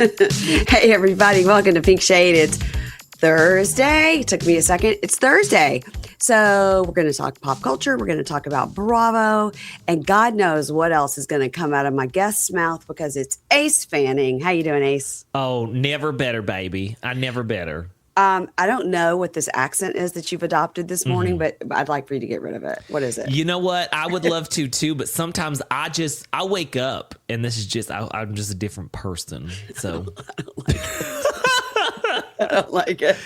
Hey, everybody. Welcome to Pink Shade. It's Thursday. It took me a second. It's Thursday. So we're going to talk pop culture. We're going to talk about Bravo. And God knows what else is going to come out of my guest's mouth because it's Ace Fanning. How you doing, Ace? Oh, never better, baby. I never better. I don't know what this accent is that you've adopted this morning, but I'd like for you to get rid of it. What is it? You know what? I would love to too, but sometimes I wake up and this is just I'm just a different person. So I don't like it.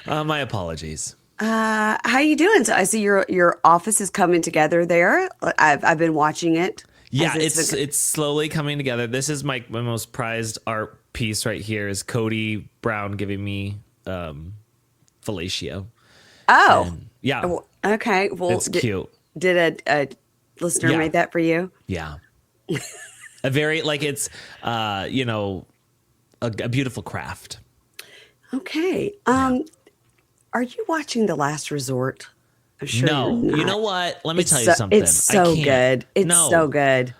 My apologies. How you doing? So I see your office is coming together there. I've been watching it. Yeah, it's slowly coming together. This is my most prized art piece right here. Is Cody Brown giving me fellatio? Oh, and, yeah. Okay. Well, it's cute. Did a listener made that for you? Yeah. A very it's a beautiful craft. Okay. Are you watching The Last Resort? I'm sure no. you're not. You know what? Let me tell you something. It's so good. It's so good.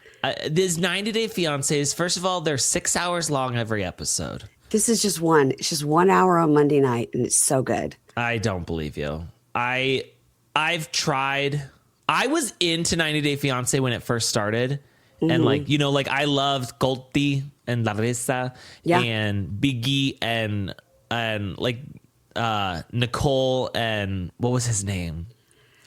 This 90 Day Fiancés, first of all, they're 6 hours long every episode. This is just one. It's just 1 hour on Monday night, and it's so good. I don't believe you. I've tried. I was into 90 Day Fiancé when it first started. And I loved Goldie and Larissa and Biggie and Nicole and what was his name?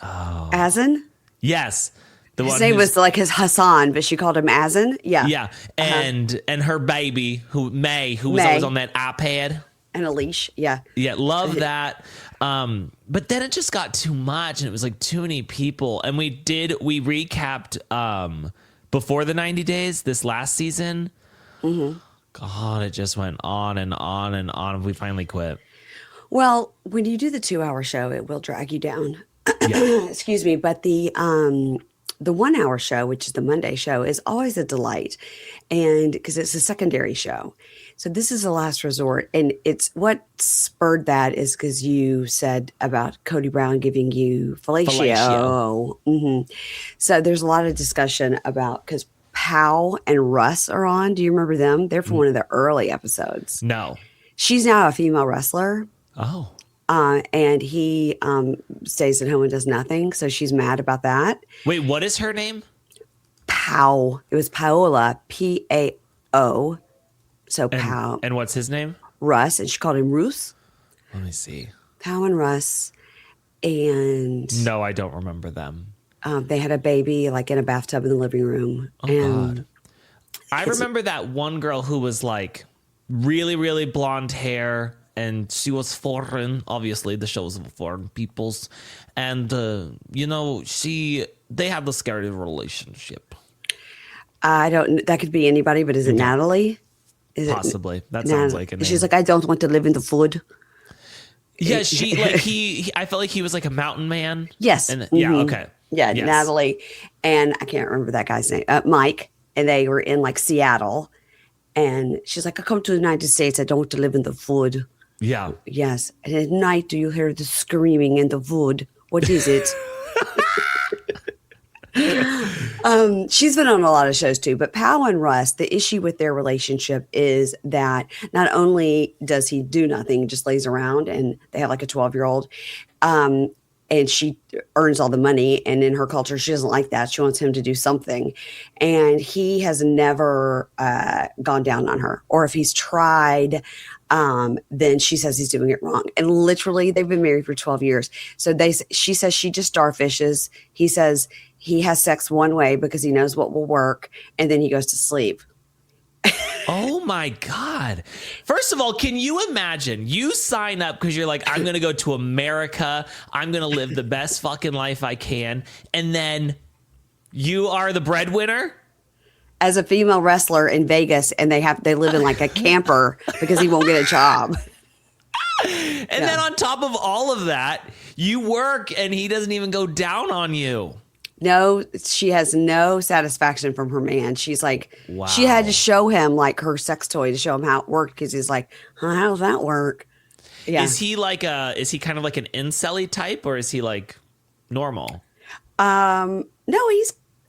Oh. Azan? Yes. His name was like his Hassan, but she called him Azan. Yeah. Yeah. And her baby, who was always on that iPad. And a leash. Yeah. Yeah. Love that. But then it just got too much and it was like too many people. And we recapped before the 90 days this last season. Mm-hmm. God, it just went on and on and on. We finally quit. Well, when you do the 2 hour show, it will drag you down. Yeah. Excuse me. But the 1 hour show, which is the Monday show, is always a delight. And because it's a secondary show. So this is The Last Resort. And it's what spurred that is because you said about Cody Brown giving you fellatio. Mm-hmm. So there's a lot of discussion about because Pow and Russ are on. Do you remember them? They're from one of the early episodes. No. She's now a female wrestler. Oh. And he stays at home and does nothing. So she's mad about that. Wait, what is her name? Pow. It was Paola, P-A-O. So Pow. And what's his name? Russ. And she called him Ruth. Let me see. Pow and Russ. And no, I don't remember them. They had a baby like in a bathtub in the living room. Oh, God. I remember that one girl who was like really, really blonde hair. And she was foreign. Obviously, the show was for foreign peoples. And, they had the scary relationship. I don't, that could be anybody, but is it Natalie? Possibly. That sounds like a name. She's like, I don't want to live in the food. Yeah, I felt like he was like a mountain man. Yes. And, yeah, okay. Yeah, yes. Natalie. And I can't remember that guy's name. Mike. And they were in like Seattle. And she's like, I come to the United States. I don't want to live in the food. Yeah. Yes. And at night, do you hear the screaming in the wood? What is it? She's been on a lot of shows too, but Pow and Russ, the issue with their relationship is that not only does he do nothing, just lays around, and they have like a 12-year-old, and she earns all the money. And in her culture, she doesn't like that. She wants him to do something. And he has never gone down on her. Or if he's tried, then she says he's doing it wrong. And literally, they've been married for 12 years. So she says she just starfishes. He says he has sex one way because he knows what will work. And then he goes to sleep. Oh my God. First of all, can you imagine you sign up because you're like, I'm going to go to America. I'm going to live the best fucking life I can. And then you are the breadwinner? As a female wrestler in Vegas, and they live in like a camper because he won't get a job. And then on top of all of that, you work and he doesn't even go down on you. No, she has no satisfaction from her man. She's like, wow. She had to show him like her sex toy to show him how it worked because he's like, how does that work? Yeah. Is he kind of like an incel-y type or is he like normal? No,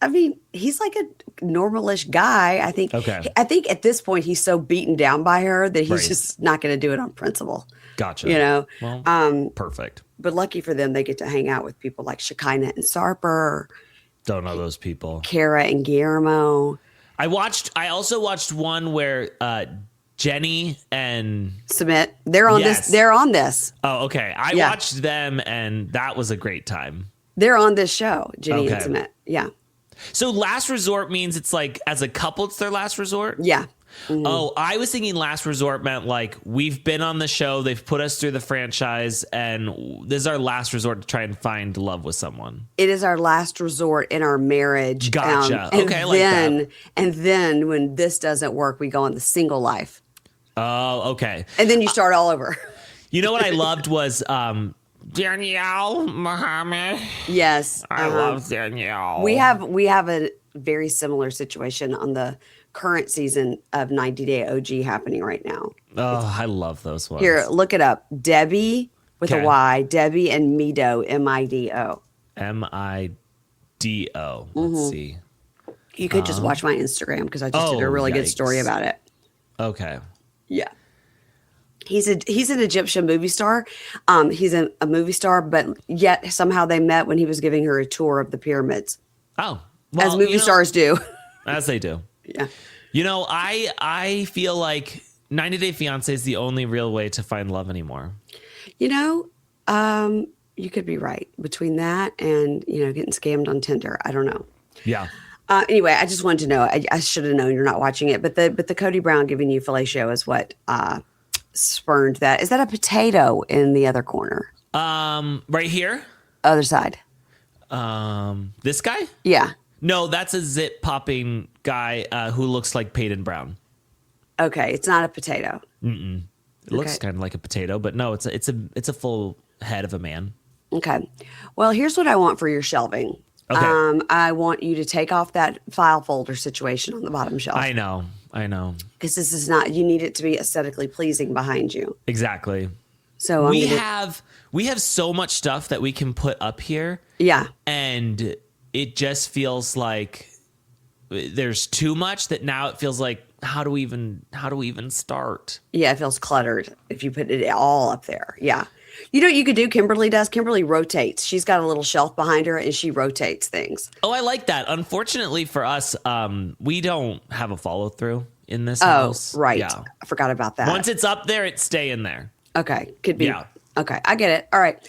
I mean, he's like a normalish guy. Okay. I think at this point he's so beaten down by her that he's Right. just not going to do it on principle. Gotcha. You know, Well, perfect. but lucky for them, they get to hang out with people like Shekinah and Sarper, Don't know those people. Kara and Guillermo. I also watched one where Jenny and Submit. They're on Yes. this. They're on this. oh, okay. I Yeah. watched them, and that was a great time. They're on this show, Jenny Okay. and Submit. Yeah. So last resort means it's like as a couple, it's their last resort. Yeah. Oh, I was thinking last resort meant like we've been on the show, they've put us through the franchise, and this is our last resort to try and find love with someone. It is our last resort in our marriage. Gotcha. And Okay, I like that. And then when this doesn't work, we go on the single life. Oh, okay. And then you start all over. You know what I loved was Danielle Muhammad. Yes. I love Danielle. We have a very similar situation on the current season of 90 Day OG happening right now. Oh, I love those ones. Here, look it up. Debbie with Okay. a Y. Debbie and Mido, M-I-D-O. Mido. Let's see. You could just watch my Instagram because I just did a Oh, really good yikes. story about it. Okay. Yeah. He's an Egyptian movie star. He's a movie star, but yet somehow they met when he was giving her a tour of the pyramids, Oh, as movie stars do. as they do. Yeah. You know, I feel like 90 Day Fiancé is the only real way to find love anymore. You know, you could be right between that and, getting scammed on Tinder. I don't know. Yeah. Anyway, I just wanted to know. I should have known you're not watching it, but the Cody Brown giving you fellatio is what spurned that. Is that a potato in the other corner? Right here. Other side. This guy? Yeah. No, that's a zit popping guy who looks like Payne Brown. Okay, it's not a potato. It looks kind of like a potato, but no, it's a full head of a man. Okay. Well, here's what I want for your shelving. Okay. I want you to take off that file folder situation on the bottom shelf. I know. Because this is not, you need it to be aesthetically pleasing behind you. Exactly. So we have so much stuff that we can put up here. Yeah. And it just feels like there's too much that now it feels like how do we even start? Yeah, it feels cluttered if you put it all up there. Yeah. You know what you could do? Kimberly does. Kimberly rotates. She's got a little shelf behind her and she rotates things. Oh, I like that. Unfortunately for us, we don't have a follow through in this house. Right. Yeah. I forgot about that. Once it's up there, it's staying there. Okay. Could be. Yeah. Okay. I get it. All right.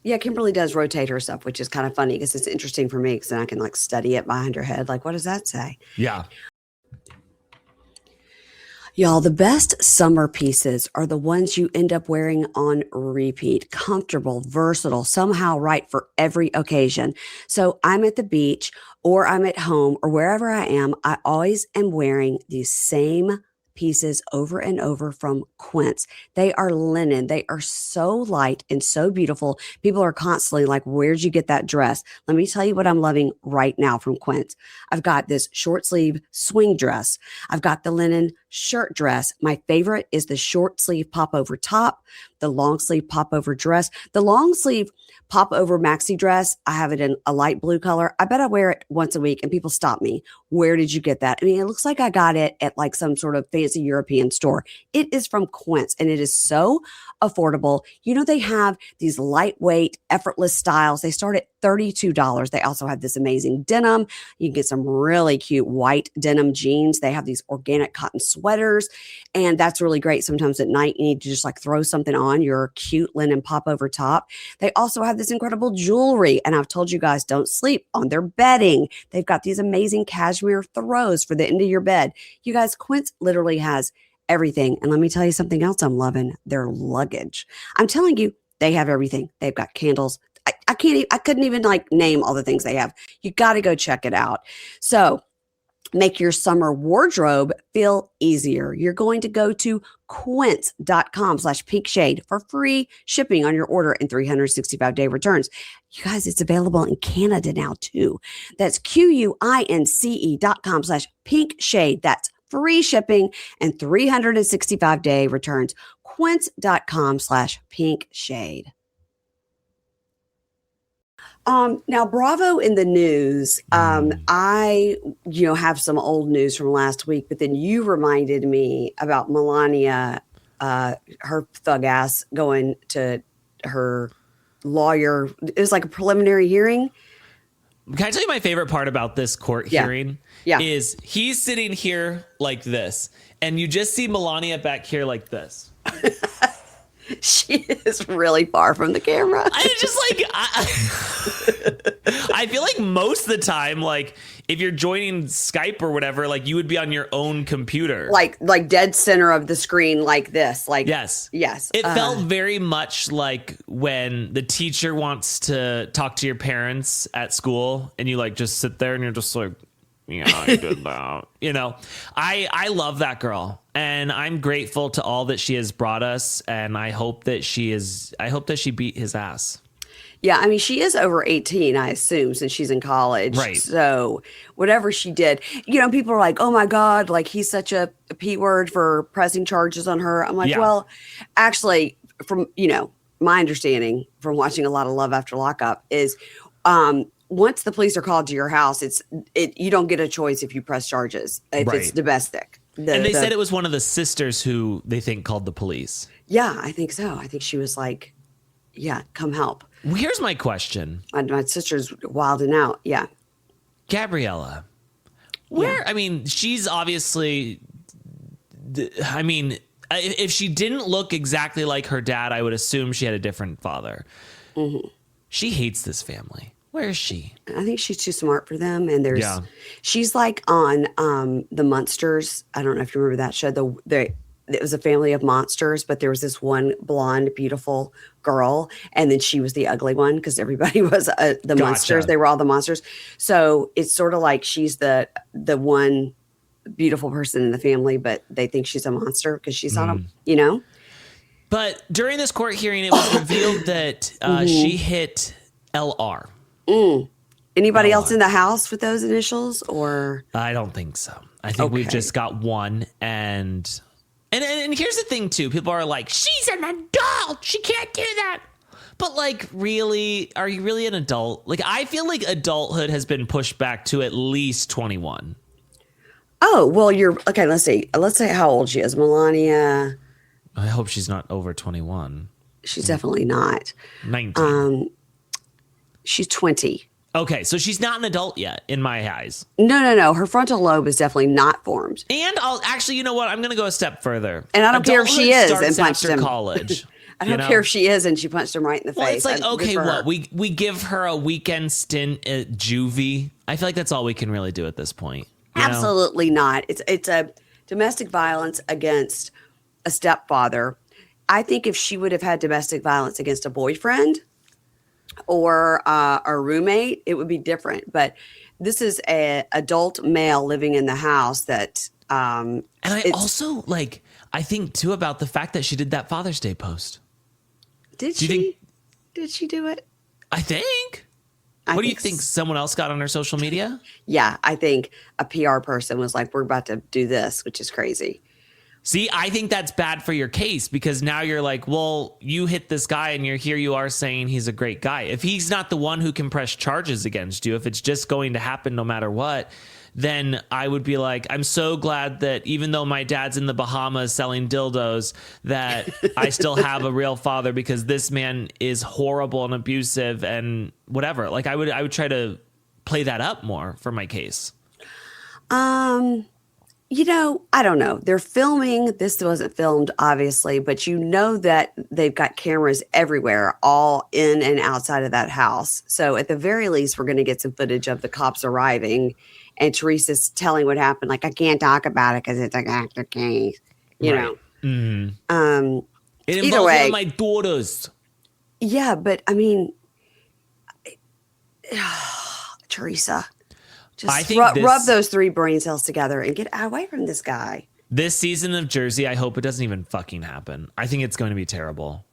Yeah, Kimberly does rotate her stuff, which is kind of funny because it's interesting for me because then I can like study it behind her head. Like, what does that say? Yeah. Y'all, the best summer pieces are the ones you end up wearing on repeat. Comfortable, versatile, somehow right for every occasion. So I'm at the beach or I'm at home or wherever I am, I always am wearing these same pieces over and over from Quince. They are linen. They are so light and so beautiful. People are constantly like, where'd you get that dress? Let me tell you what I'm loving right now from Quince. I've got this short sleeve swing dress. I've got the linen shirt dress. My favorite is the short sleeve pop over top, the long sleeve pop over dress, the long sleeve pop over maxi dress. I have it in a light blue color. I bet I wear it once a week and people stop me. Where did you get that? I mean, it looks like I got it at like some sort of fancy European store. It is from Quince and it is so affordable. You know, they have these lightweight, effortless styles. They start at $32. They also have this amazing denim. You can get some really cute white denim jeans. They have these organic cotton sweaters. And that's really great. Sometimes at night, you need to just like throw something on your cute linen pop over top. They also have this incredible jewelry. And I've told you guys, don't sleep on their bedding. They've got these amazing cashmere throws for the end of your bed. You guys, Quince literally has everything. And let me tell you something else I'm loving, their luggage. I'm telling you, they have everything. They've got candles. I couldn't even like name all the things they have. You got to go check it out. So make your summer wardrobe feel easier. You're going to go to quince.com/pinkshade for free shipping on your order and 365-day returns. You guys, it's available in Canada now too. That's QUINCE.com/pinkshade. That's free shipping and 365-day returns. Quince.com/pinkshade. Now, Bravo in the news. Mm. I, have some old news from last week, but then you reminded me about Melania, her thug ass going to her lawyer. It was like a preliminary hearing. Can I tell you my favorite part about this court Yeah. hearing? Yeah. Is he's sitting here like this, and you just see Melania back here like this. She is really far from the camera. I just like, I feel like most of the time, like if you're joining Skype or whatever, like you would be on your own computer. Like dead center of the screen like this. Like, Yes. Yes. It felt very much like when the teacher wants to talk to your parents at school and you like just sit there and you're just like, yeah, I did that. I love that girl, and I'm grateful to all that she has brought us, and I hope that she beat his ass. Yeah, I mean, she is over 18, I assume, since she's in college. Right. So whatever she did, people are like, oh my God, like he's such a P word for pressing charges on her. I'm like, Yeah. well, actually, from, my understanding from watching a lot of Love After Lockup is once the police are called to your house, you don't get a choice if you press charges, if Right. it's domestic. And they said it was one of the sisters who they think called the police. Yeah, I think so. I think she was like, yeah, come help. Well, here's my question. My sister's wilding out. Yeah. Gabriella, she's obviously, if she didn't look exactly like her dad, I would assume she had a different father. Mm-hmm. She hates this family. Where is she? I think she's too smart for them. And Yeah. she's like on the Munsters. I don't know if you remember that show. It was a family of monsters, but there was this one blonde, beautiful girl, and then she was the ugly one because everybody was the monsters. They were all the monsters. So it's sort of like she's the one beautiful person in the family, but they think she's a monster because she's on them, But during this court hearing, it was revealed that she hit LR. Anybody else in the house with those initials, or? I don't think so. I think we've just got one. And here's the thing, too. People are like, she's an adult. She can't do that. But, like, really, are you really an adult? Like, I feel like adulthood has been pushed back to at least 21. Oh, well, okay. Let's see. Let's say how old she is. Melania. I hope she's not over 21. She's definitely not. 19. She's 20. Okay, so she's not an adult yet in my eyes. No. Her frontal lobe is definitely not formed. And I'll actually, you know what? I'm going to go a step further. And I don't care if she is and punched after him. College. I don't care if she is and she punched him right in the face. It's like, okay, what? We give her a weekend stint at juvie. I feel like that's all we can really do at this point. Absolutely not. It's a domestic violence against a stepfather. I think if she would have had domestic violence against a boyfriend or a roommate, it would be different. But this is an adult male living in the house that. And I also I think too about the fact that she did that Father's Day post. Did she do it? I think. What do you think? Someone else got on her social media? Yeah, I think a PR person was like, we're about to do this, which is crazy. See, I think that's bad for your case because now you're like, well, you hit this guy and you are saying he's a great guy. If he's not the one who can press charges against you, if it's just going to happen no matter what, then I would be like, I'm so glad that even though my dad's in the Bahamas selling dildos, that I still have a real father because this man is horrible and abusive and whatever. Like I would try to play that up more for my case. I don't know. They're filming. This wasn't filmed, obviously, but that they've got cameras everywhere, all in and outside of that house. So at the very least, we're going to get some footage of the cops arriving and Teresa's telling what happened. Like, I can't talk about it because it's an active case, you know. Mm-hmm. It either involves way, one of my daughters. Yeah, but I mean, Teresa. Just rub those 3 brain cells together and get away from this guy. This season of Jersey, I hope it doesn't even fucking happen. I think it's going to be terrible.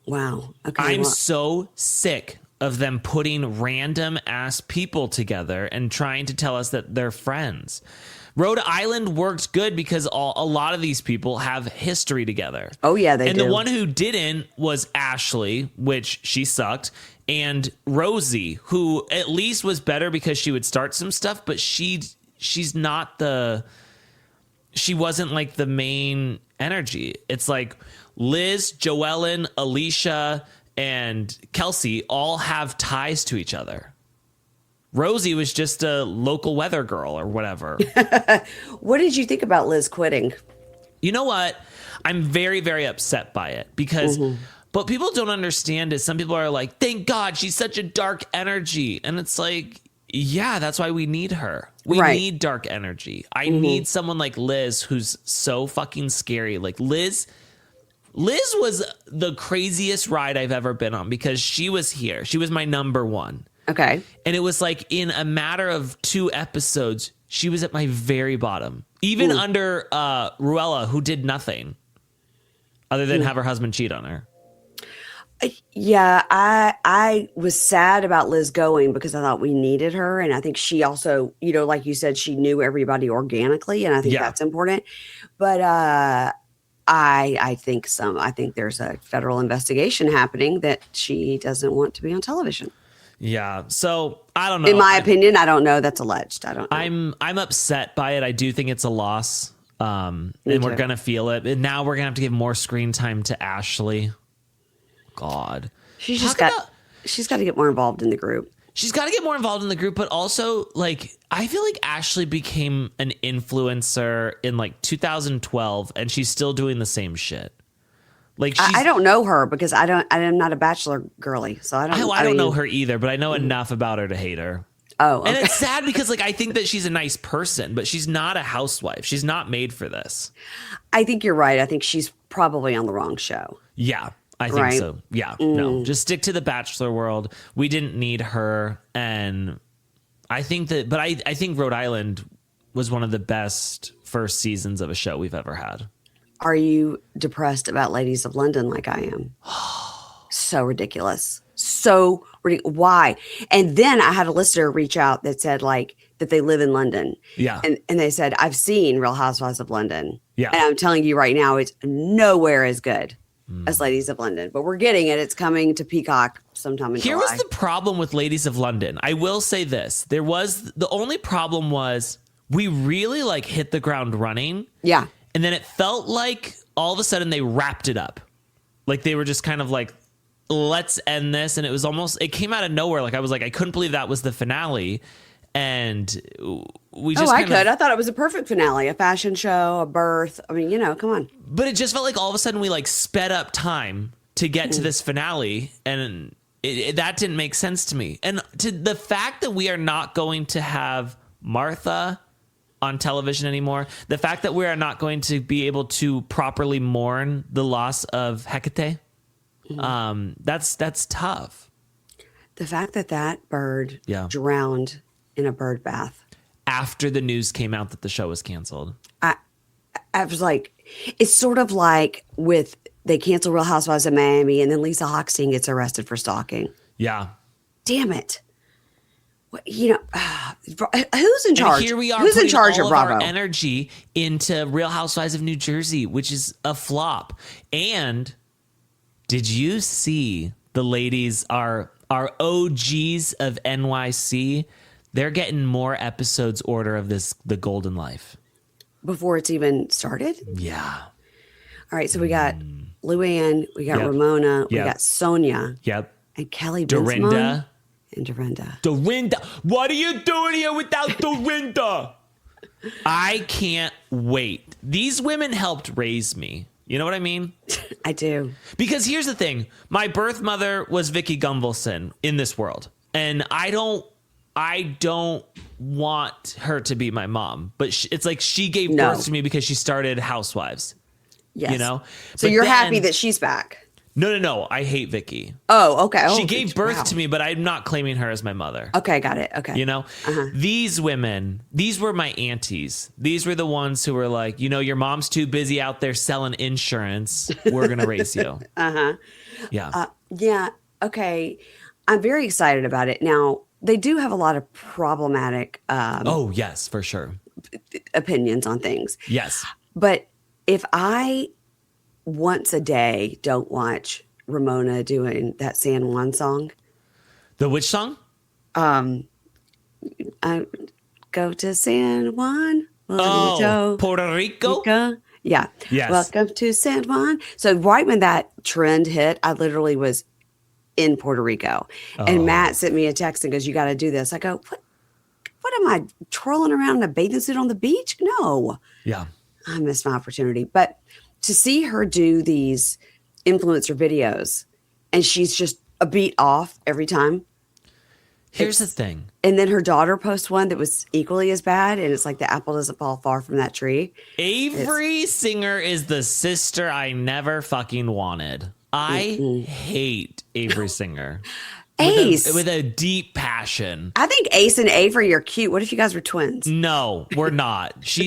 Wow. Okay. I'm so sick of them putting random ass people together and trying to tell us that they're friends. Rhode Island worked good because a lot of these people have history together. Oh, yeah, they do. And the one who didn't was Ashley, which she sucked, and Rosie, who at least was better because she would start some stuff, but she's not she wasn't like the main energy. It's like Liz, Joellen, Alicia, and Kelsey all have ties to each other. Rosie was just a local weather girl or whatever. What did you think about Liz quitting? You know what? I'm very, very upset by it because, but people don't understand is some people are like, thank God she's such a dark energy. And it's like, yeah, that's why we need her. We need dark energy. I need someone like Liz who's so fucking scary. Like Liz was the craziest ride I've ever been on because she was here. She was my number one. Okay. And it was like in a matter of 2 episodes, she was at my very bottom. Even under RHOA, who did nothing other than have her husband cheat on her. Yeah, I was sad about Liz going because I thought we needed her. And I think she also, you know, like you said, she knew everybody organically. And I think that's important. But I think there's a federal investigation happening that she doesn't want to be on television. Yeah. So I don't know. In my opinion, I don't know. That's alleged. I don't know. I'm upset by it. I do think it's a loss. And we're going to feel it. And now we're going to have to give more screen time to Ashley. God. She's got to get more involved in the group. She's got to get more involved in the group, but also like I feel like Ashley became an influencer in like 2012 and she's still doing the same shit. Like I don't know her because I'm not a Bachelor girly, so I don't know her either, but I know enough about her to hate her. Oh, okay. And it's sad because like I think that she's a nice person, but she's not a housewife. She's not made for this. I think you're right. I think she's probably on the wrong show. Yeah, I think so. Yeah, no, just stick to the Bachelor world. We didn't need her, and I think that. But I think Rhode Island was one of the best first seasons of a show we've ever had. Are you depressed about Ladies of London like I am? So ridiculous. So ridiculous. Why? And then I had a listener reach out that said like that they live in London. Yeah. And they said, I've seen Real Housewives of London. Yeah. And I'm telling you right now, it's nowhere as good as Ladies of London. But we're getting it. It's coming to Peacock sometime in July. Here was the problem with Ladies of London. I will say this. The only problem was we really like hit the ground running. Yeah. And then it felt like all of a sudden they wrapped it up. Like they were just kind of like, let's end this. And it came out of nowhere. Like I was like, I couldn't believe that was the finale. And we just I thought it was a perfect finale, a fashion show, a birth. I mean, you know, come on. But it just felt like all of a sudden we like sped up time to get to this finale. And that didn't make sense to me. And to the fact that we are not going to have Martha on television anymore, the fact that we are not going to be able to properly mourn the loss of Hecate, that's tough. The fact that bird drowned in a bird bath after the news came out that the show was canceled. I was like, it's sort of like they cancel Real Housewives of Miami and then Lisa Hochstein gets arrested for stalking. Yeah. Damn it. You know, who's in charge? And here we are. Who's in charge of Bravo? Our energy into Real Housewives of New Jersey, which is a flop. And did you see the ladies, our OGs of NYC? They're getting more episodes order of The Golden Life before it's even started. Yeah. All right. So we got Luann, we got Ramona, we got Sonia. Yep. And Kelly Dorinda. And Dorinda. Dorinda. What are you doing here without Dorinda? I can't wait. These women helped raise me. You know what I mean? I do. Because here's the thing. My birth mother was Vicky Gunvalson in this world. And I don't want her to be my mom. But it's like she gave birth to me because she started Housewives. Yes. You know? So you're happy that she's back. No. I hate Vicky. Oh, okay. She gave birth to me, but I'm not claiming her as my mother. Okay, got it. Okay. You know, these women, these were my aunties. These were the ones who were like, you know, your mom's too busy out there selling insurance. We're going to raise you. Yeah. Yeah. Okay. I'm very excited about it. Now, they do have a lot of problematic. Oh, yes, for sure. opinions on things. Yes. But if I once a day don't watch Ramona doing that San Juan song, The which song? I go to San Juan. Oh, Puerto Rico? Yeah. Yes. Welcome to San Juan. So right when that trend hit, I literally was in Puerto Rico. And Matt sent me a text and goes, you got to do this. I go, what am I trolling around in a bathing suit on the beach? No. Yeah. I missed my opportunity. But to see her do these influencer videos and she's just a beat off every time. Here's the thing. And then her daughter posts one that was equally as bad. And it's like the apple doesn't fall far from that tree. Avery Singer is the sister I never fucking wanted. I hate Avery Singer. Ace. With a deep passion. I think Ace and Avery are cute. What if you guys were twins? No, we're not. She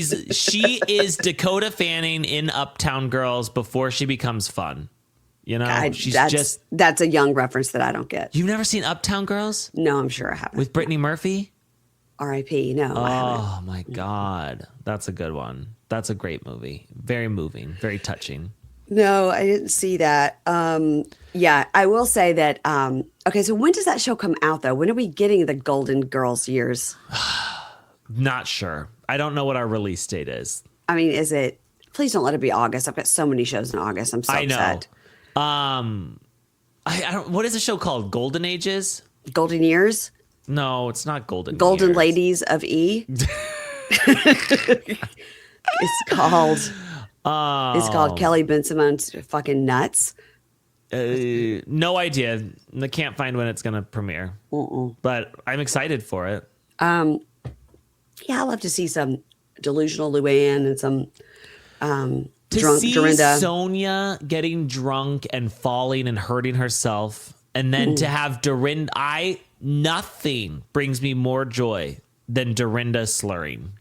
is Dakota Fanning in Uptown Girls before she becomes fun. You know, that's a young reference that I don't get. You've never seen Uptown Girls? No, I'm sure I haven't. With Brittany Murphy? R.I.P. No, I haven't. Oh my God. That's a good one. That's a great movie. Very moving, very touching. No, I didn't see that. Yeah, I will say that. Okay, so when does that show come out, though? When are we getting the Golden Girls years? Not sure. I don't know what our release date is. I mean, is it? Please don't let it be August. I've got so many shows in August. I'm so upset. I don't. What is the show called? Golden Ages? Golden Years? No, it's not Golden. Golden Years. Ladies of E. It's called. It's called Kelly Bensimone's fucking nuts. No idea. I can't find when it's going to premiere. But I'm excited for it. Yeah, I love to see some delusional Luann and some drunk see Dorinda. Sonia getting drunk and falling and hurting herself, and then to have Dorinda. Nothing brings me more joy than Dorinda slurring.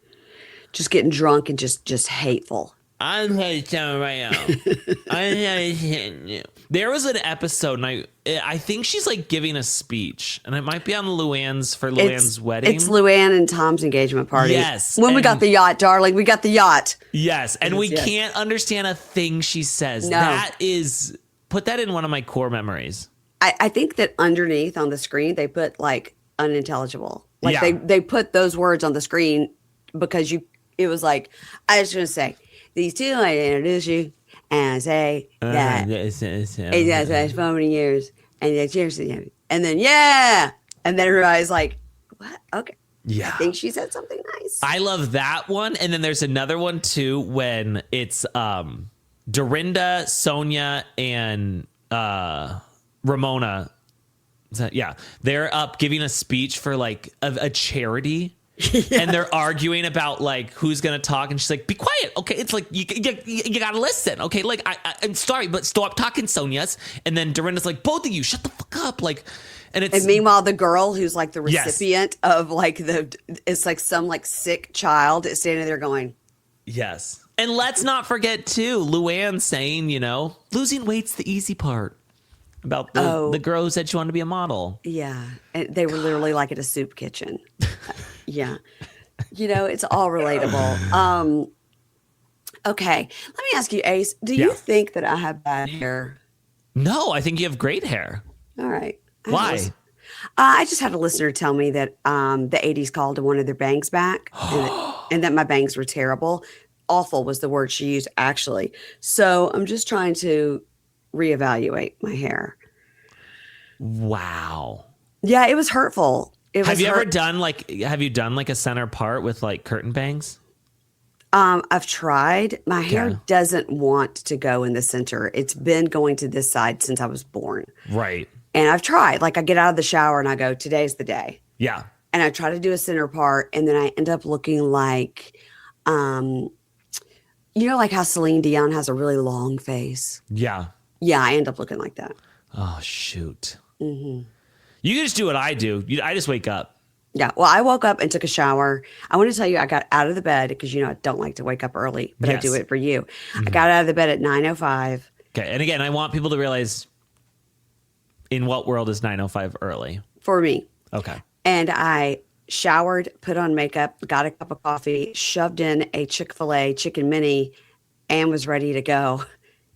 Just getting drunk and just hateful. I'm going to tell you right now. There was an episode, and I think she's like giving a speech, and it might be on Luann's wedding. It's Luann and Tom's engagement party. Yes. When we got the yacht, darling, we got the yacht. Yes, and we can't understand a thing she says. No. Put that in one of my core memories. I think that underneath on the screen, they put like unintelligible. Like they put those words on the screen because it was like, I was going to say, these two, I introduce you and say that it's so many years and then cheers to you. And then, yeah. And then everybody's like, what? Okay. Yeah. I think she said something nice. I love that one. And then there's another one too, when it's Dorinda, Sonia, and Ramona. They're up giving a speech for like a charity. And they're arguing about like who's gonna talk, and she's like, "Be quiet, okay?" It's like you gotta listen, okay? Like I'm sorry, but stop talking, Sonia's. And then Dorinda's like, "Both of you, shut the fuck up!" Like, and meanwhile, the girl who's like the recipient of like it's like some like sick child is standing there going, "Yes." And let's not forget too, Luann saying, losing weight's the easy part. About the girl who said she wanted to be a model. Yeah, and they were literally like at a soup kitchen. Yeah. It's all relatable. Okay. Let me ask you, Ace, do you think that I have bad hair? No, I think you have great hair. All right. Why? I just had a listener tell me that the 80s called and wanted their bangs back and that my bangs were terrible. Awful was the word she used, actually. So I'm just trying to reevaluate my hair. Wow. Yeah, it was hurtful. Have you done like a center part with like curtain bangs? I've tried. My hair doesn't want to go in the center. It's been going to this side since I was born. Right. And I've tried. Like I get out of the shower and I go, today's the day. Yeah. And I try to do a center part, and then I end up looking like, like how Celine Dion has a really long face. Yeah. Yeah, I end up looking like that. Oh, shoot. Mm-hmm. You can just do what I do. I just wake up. Yeah. Well, I woke up and took a shower. I want to tell you, I got out of the bed because, I don't like to wake up early, but I do it for you. Mm-hmm. I got out of the bed at 9:05. Okay. And again, I want people to realize, in what world is 9:05 early? For me. Okay. And I showered, put on makeup, got a cup of coffee, shoved in a Chick-fil-A chicken mini, and was ready to go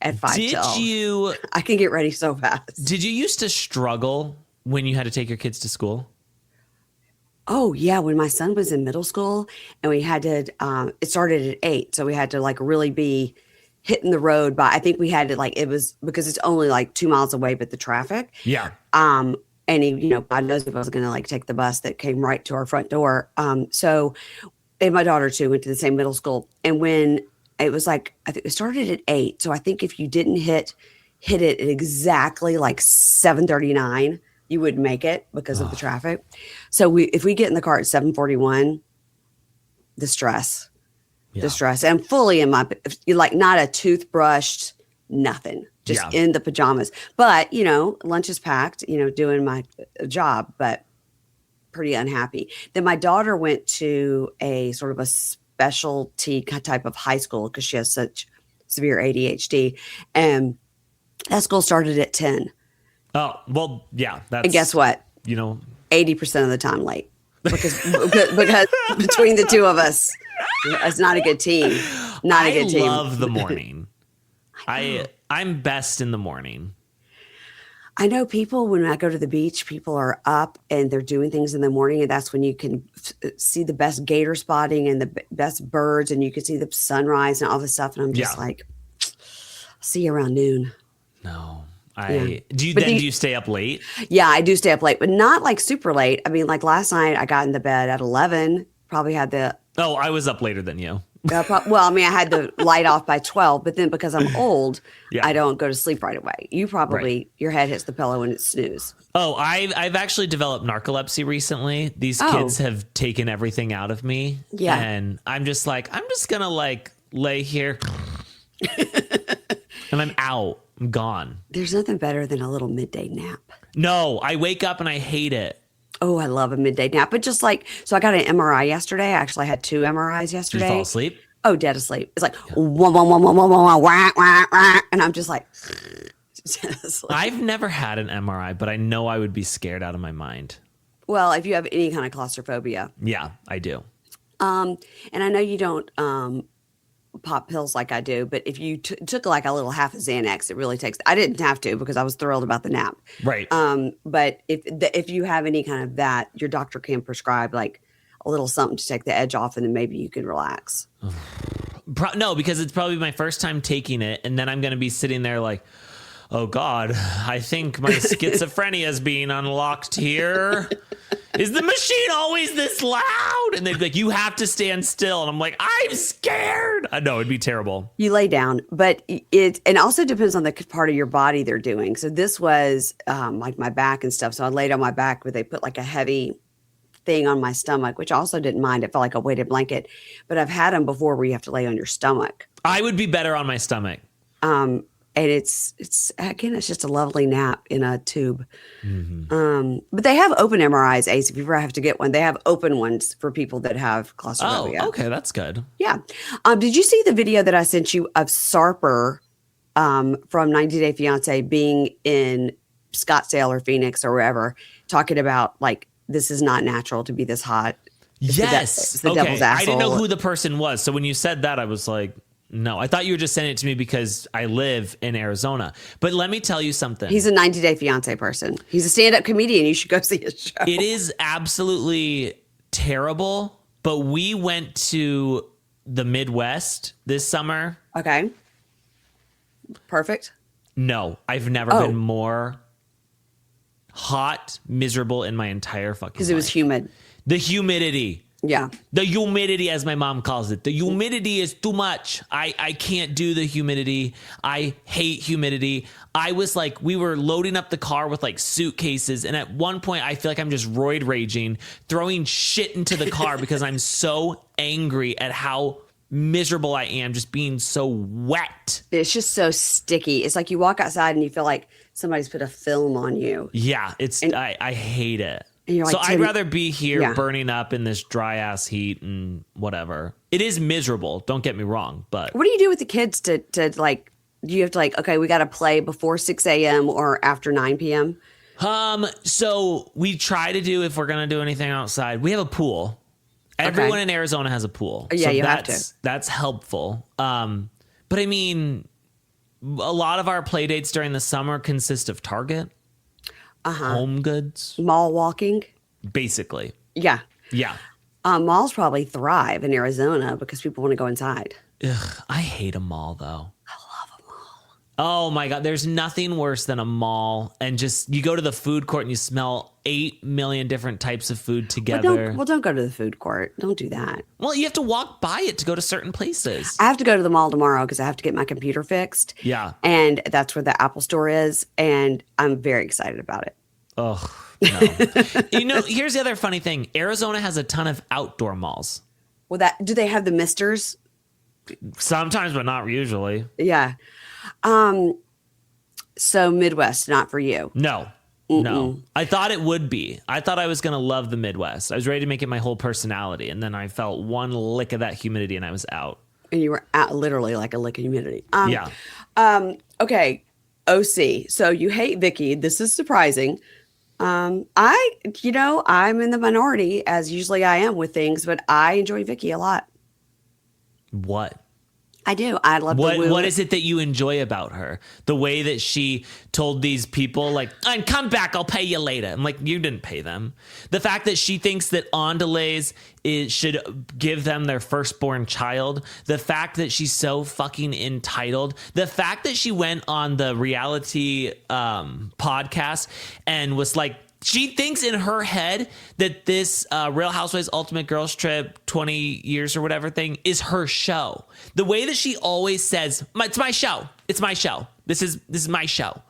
at 5 Did till. you I can get ready so fast. did you used to struggle when you had to take your kids to school? Oh yeah, when my son was in middle school and we had to it started at 8, so we had to like really be hitting the road by I think we had to like it was because it's only like 2 miles away, but the traffic. Yeah. And he, God knows if I was gonna like take the bus that came right to our front door. So and my daughter too went to the same middle school. And when it was like I think it started at 8. So I think if you didn't hit it at exactly like 7:39, you wouldn't make it because of the traffic. So if we get in the car at 7:41, the stress. The stress. And I'm fully in my like not a toothbrushed, nothing. Just in the pajamas. But, lunch is packed, doing my job, but pretty unhappy. Then my daughter went to a sort of a specialty type of high school because she has such severe ADHD. And that school started at 10. Oh, well, yeah. And guess what? 80% of the time late. Because between the two of us, it's not a good team. Not a good team. I love the morning. I'm best in the morning. I know people, when I go to the beach, people are up and they're doing things in the morning, and that's when you can see the best gator spotting and the best birds, and you can see the sunrise and all this stuff. And I'm just like, I'll see you around noon. No. Do you stay up late? Yeah, I do stay up late, but not like super late. I mean, like last night I got into bed at 11, probably had the... Oh, I was up later than you. Well, I mean, I had the light off by 12, but then because I'm old, I don't go to sleep right away. You probably, your head hits the pillow and it's snooze. Oh, I've actually developed narcolepsy recently. These kids have taken everything out of me. Yeah. And I'm just going to like lay here and I'm out. I'm gone. There's nothing better than a little midday nap. No, I wake up and I hate it. Oh, I love a midday nap. But just like, so I got an MRI yesterday. I actually had 2 MRIs yesterday. Did you fall asleep? Oh, dead asleep. It's like, wah, wah, wah, wah, wah, wah, wah, wah, wah, and I'm just like, I've never had an MRI, but I know I would be scared out of my mind. Well, if you have any kind of claustrophobia. Yeah, I do. And I know you don't pop pills like I do, but if you took like a little half of Xanax, it really takes. I didn't have to because I was thrilled about the nap. Right. But if you have any kind of that, your doctor can prescribe like a little something to take the edge off, and then maybe you can relax. No, because it's probably my first time taking it, and then I'm going to be sitting there like, oh God, I think my schizophrenia is being unlocked here. Is the machine always this loud? And they'd be like, you have to stand still. And I'm like, I'm scared. I know, it'd be terrible. You lay down, but it also depends on the part of your body they're doing. So this was like my back and stuff. So I laid on my back where they put like a heavy thing on my stomach, which I also didn't mind. It felt like a weighted blanket, but I've had them before where you have to lay on your stomach. I would be better on my stomach. And it's again, it's just a lovely nap in a tube. Mm-hmm. But they have open MRIs, Ace. If you ever have to get one, they have open ones for people that have claustrophobia. Oh, okay, that's good. Yeah. Did you see the video that I sent you of Sarper from 90 Day Fiance being in Scottsdale or Phoenix or wherever, talking about like, this is not natural to be this hot. It's the devil's asshole. I didn't know who the person was. So when you said that, I was like, no, I thought you were just sending it to me because I live in Arizona. But let me tell you something. He's a 90 Day Fiance person. He's a stand-up comedian. You should go see his show. It is absolutely terrible. But we went to the Midwest this summer. Okay. Perfect. No, I've never been more hot, miserable in my entire fucking life. Because it was humid. The humidity. Yeah. The humidity, as my mom calls it. The humidity is too much. I can't do the humidity. I hate humidity. I was like, we were loading up the car with like suitcases. And at one point, I feel like I'm just roid raging, throwing shit into the car because I'm so angry at how miserable I am just being so wet. It's just so sticky. It's like you walk outside and you feel like somebody's put a film on you. Yeah, I hate it. And you're like, so I'd rather be here burning up in this dry ass heat and whatever. It is miserable. Don't get me wrong, but what do you do with the kids to like? Do you have to like? Okay, we got to play before 6 a.m. or after 9 p.m. So we try to do, if we're going to do anything outside, we have a pool. Everyone in Arizona has a pool. Yeah, so you have to. That's helpful. But I mean, a lot of our play dates during the summer consist of Target, Home Goods, Mall walking. basically. Yeah. Yeah. Malls probably thrive in Arizona because people want to go inside. Ugh, I hate a mall though. Oh my God. There's nothing worse than a mall and just you go to the food court and you smell 8 million different types of food together. Don't go to the food court. Don't do that. Well, you have to walk by it to go to certain places. I have to go to the mall tomorrow because I have to get my computer fixed. Yeah. And that's where the Apple store is. And I'm very excited about it. Ugh, no. Here's the other funny thing. Arizona has a ton of outdoor malls. Well, do they have the misters? Sometimes, but not usually. Yeah. So Midwest, not for you. No. No. I thought it would be. I thought I was going to love the Midwest. I was ready to make it my whole personality. And then I felt one lick of that humidity and I was out. And you were out literally like a lick of humidity. Yeah. Okay. OC. So you hate Vicky. This is surprising. I'm in the minority as usually I am with things, but I enjoy Vicky a lot. What? I do. I love the woo. What is it that you enjoy about her? The way that she told these people, like, and come back, I'll pay you later. I'm like, you didn't pay them. The fact that she thinks that Andales should give them their firstborn child. The fact that she's so fucking entitled. The fact that she went on the reality podcast and was like, she thinks in her head that this Real Housewives Ultimate Girls Trip 20 years or whatever thing is her show. The way that she always says, it's my show. It's my show. This is my show.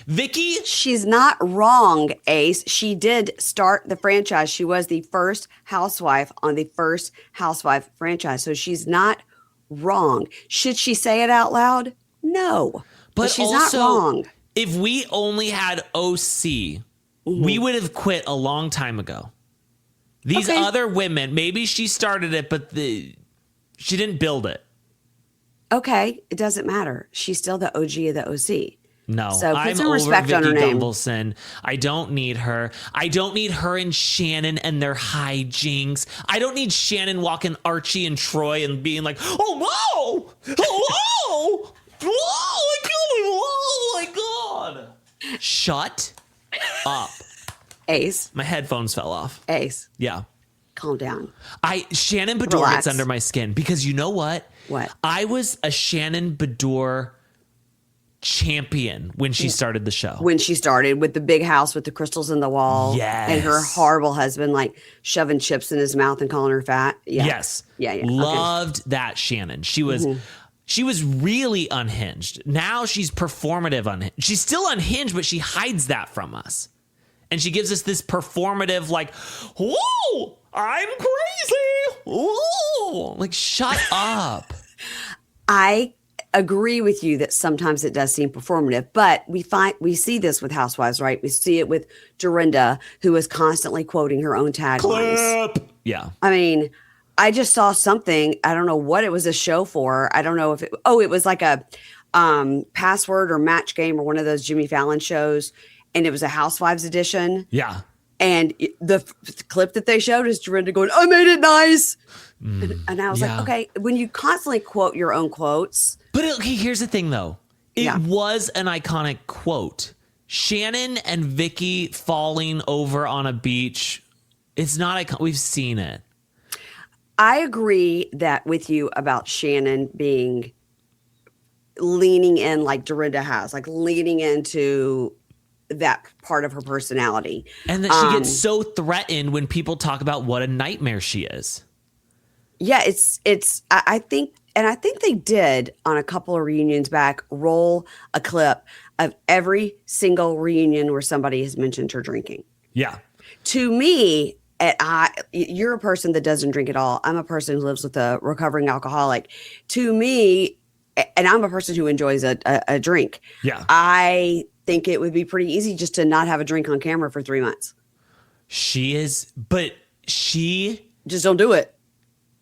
Vicky. She's not wrong, Ace. She did start the franchise. She was the first housewife on the first housewife franchise. So she's not wrong. Should she say it out loud? No. But she's also, not wrong. If we only had OC, we would have quit a long time ago. These other women, maybe she started it, but she didn't build it. Okay, it doesn't matter. She's still the OG of the OC. No, so put I'm some over respect Vicky on her name. Gunvalson. I don't need her. I don't need her and Shannon and their hijinks. I don't need Shannon walking Archie and Troy and being like, oh no, hello. Oh my God. Shut up. Ace. My headphones fell off. Ace. Yeah. Calm down. Shannon Bedore Relax. gets under my skin because you know what? What? I was a Shannon Bedore champion when she started the show. When she started with the big house with the crystals in the wall. Yes. And her horrible husband like shoving chips in his mouth and calling her fat. Yeah. Yes. Yeah. Loved that Shannon. She was she was really unhinged. Now she's performative unhinged. She's still unhinged, but she hides that from us. And she gives us this performative like, whoa, I'm crazy. Whoa. Like, shut up. I agree with you that sometimes it does seem performative, but we see this with housewives, right? We see it with Dorinda, who is constantly quoting her own taglines. Clip. Yeah. I mean, I just saw something. I don't know what it was a show for. I don't know if it was like a password or match game or one of those Jimmy Fallon shows. And it was a Housewives edition. Yeah. And the clip that they showed is Dorinda going, I made it nice. And I was like, okay, when you constantly quote your own quotes. But here's the thing, though. It was an iconic quote. Shannon and Vicky falling over on a beach. It's not iconic. We've seen it. I agree that with you about Shannon leaning in like Dorinda has, like leaning into that part of her personality. And that she gets so threatened when people talk about what a nightmare she is. Yeah, I think they did on a couple of reunions back, roll a clip of every single reunion where somebody has mentioned her drinking. Yeah. To me, you're a person that doesn't drink at all. I'm a person who lives with a recovering alcoholic. To me, and I'm a person who enjoys a drink. Yeah. I think it would be pretty easy just to not have a drink on camera for 3 months. Just don't do it.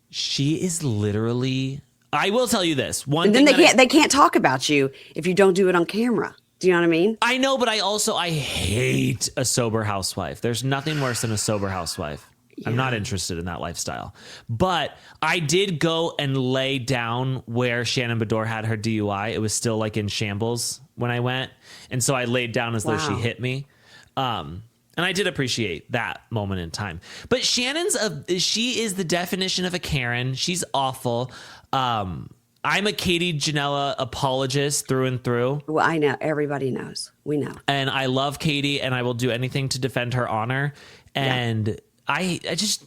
She is literally, I will tell you this. And then they can't talk about you if you don't do it on camera. Do you know what I mean? I know, but I hate a sober housewife. There's nothing worse than a sober housewife. Yeah. I'm not interested in that lifestyle. But I did go and lay down where Shannon Bedore had her DUI. It was still like in shambles when I went. And so I laid down as though she hit me. And I did appreciate that moment in time. But she is the definition of a Karen. She's awful. I'm a Katie Janela apologist through and through. Well, I know. Everybody knows. We know. And I love Katie, and I will do anything to defend her honor. And I just,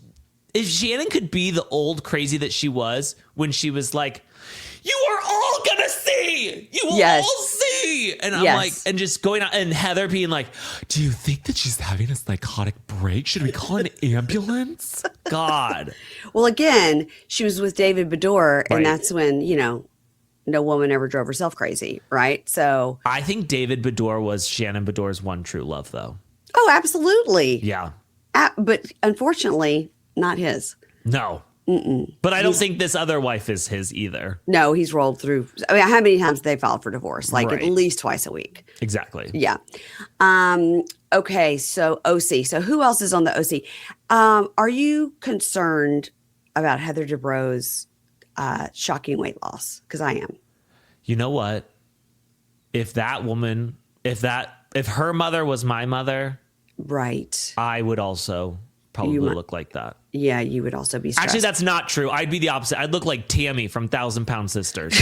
if Shannon could be the old crazy that she was when she was like, you are all gonna see. You will all see. And I'm like, and just going out, and Heather being like, do you think that she's having a psychotic break? Should we call an ambulance? God. Well, again, she was with David Bedore, and that's when, no woman ever drove herself crazy, right? So I think David Bedore was Shannon Bedore's one true love, though. Oh, absolutely. Yeah. But unfortunately, not his. No. But I don't think this other wife is his either. No, he's rolled through. I mean, how many times they filed for divorce? Like at least twice a week. Exactly. Yeah. Okay. So OC. So who else is on the OC? Are you concerned about Heather Dubrow's shocking weight loss? Because I am. You know what? If that woman, if her mother was my mother, right, I would also probably look like that. Yeah, you would also be stressed. Actually, that's not true. I'd be the opposite. I'd look like Tammy from 1,000 Pound Sisters.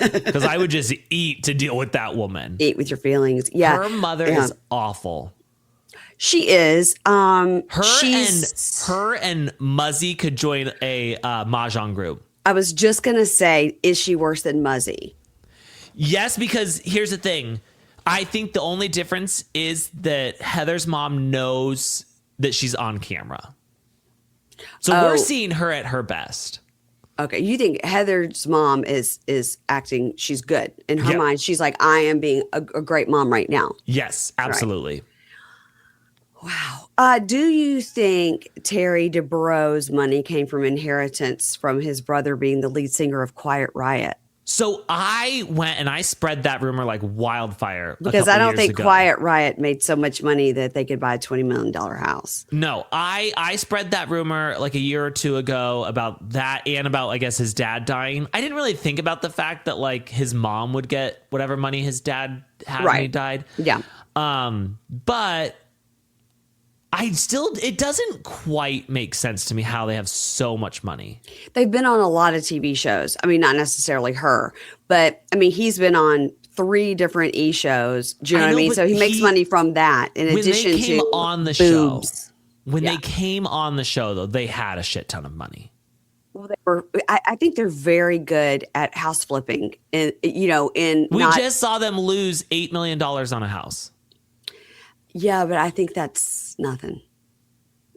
Because I would just eat to deal with that woman. Eat with your feelings. Yeah. Her mother is awful. She is. Her and Muzzy could join a Mahjong group. I was just going to say, is she worse than Muzzy? Yes, because here's the thing. I think the only difference is that Heather's mom knows that she's on camera. So we're seeing her at her best. Okay. You think Heather's mom is acting, she's good. In her mind, she's like, I am being a great mom right now. Yes, absolutely. Right. Wow. Do you think Terry Dubrow's money came from inheritance from his brother being the lead singer of Quiet Riot? So I went and I spread that rumor like wildfire. Because I don't think Quiet Riot made so much money that they could buy a $20 million house. No, I spread that rumor like a year or two ago about that and about, I guess, his dad dying. I didn't really think about the fact that like his mom would get whatever money his dad had when he died. Yeah. But it doesn't quite make sense to me how they have so much money. They've been on a lot of TV shows. I mean, not necessarily her, but I mean, he's been on 3 different E shows. Do you know what I mean? So he makes money from that in addition to when they came on the boobs. show. When they came on the show, though, they had a shit ton of money. Well, they were. I think they're very good at house flipping. We just saw them lose $8 million on a house. Yeah, but I think that's nothing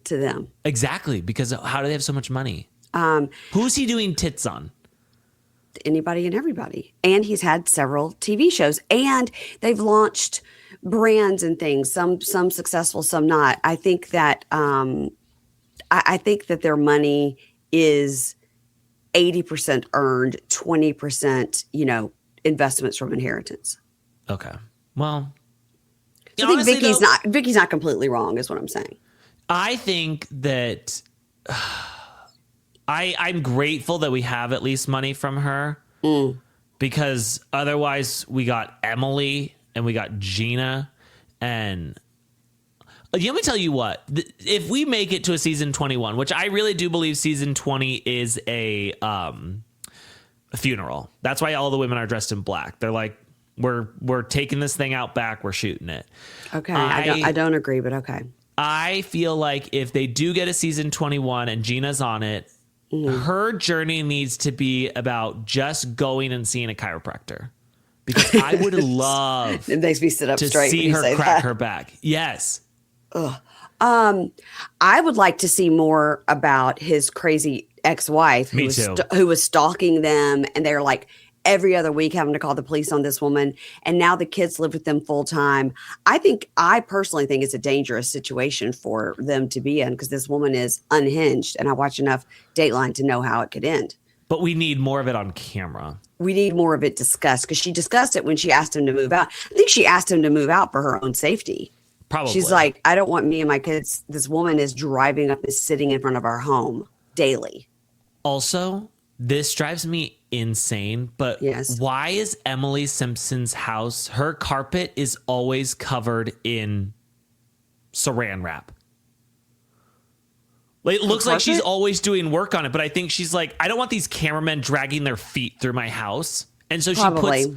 to them. Exactly, because how do they have so much money? Who's he doing tits on? Anybody and everybody. And he's had several TV shows, and they've launched brands and things. Some successful, some not. I think that I think that their money is 80% earned, 20%, investments from inheritance. Okay. Well, I think Vicky's not completely wrong, is what I'm saying. I think that I'm grateful that we have at least money from her because otherwise we got Emily and we got Gina and let me tell you what, if we make it to a season 21, which I really do believe season 20 is a funeral. That's why all the women are dressed in black. They're like, we're taking this thing out back. We're shooting it. Okay. I don't agree, but okay. I feel like if they do get a season 21 and Gina's on it, her journey needs to be about just going and seeing a chiropractor. Because I would love it makes me sit up to straight see her crack her back. Yes. Ugh. I would like to see more about his crazy ex-wife who was stalking them, and they're like every other week having to call the police on this woman, and now the kids live with them full time. I personally think it's a dangerous situation for them to be in because this woman is unhinged, and I watch enough Dateline to know how it could end. But we need more of it on camera. we need more of it discussed, because she discussed it when she asked him to move out. I think she asked him to move out for her own safety. Probably. She's like, I don't want me and my kids. This woman is driving up, is sitting in front of our home daily. Also, this drives me insane, but yes. Why is Emily Simpson's house, her carpet is always covered in saran wrap? Like, it looks like she's always doing work on it, but I think she's like, I don't want these cameramen dragging their feet through my house. And so she puts...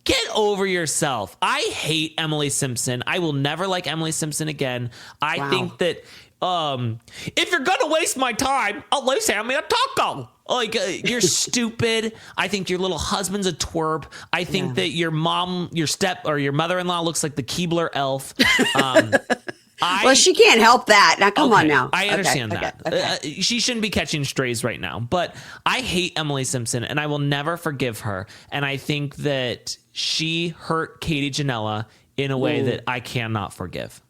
Get over yourself. I hate Emily Simpson. I will never like Emily Simpson again. I think that if you're going to waste my time, at least hand me a taco. Like, you're stupid. I think your little husband's a twerp. I think that your mom, your mother-in-law looks like the Keebler elf. Well, she can't help that. Now, come on now. I understand that. Okay. She shouldn't be catching strays right now. But I hate Emily Simpson, and I will never forgive her. And I think that she hurt Katie Janela in a way that I cannot forgive.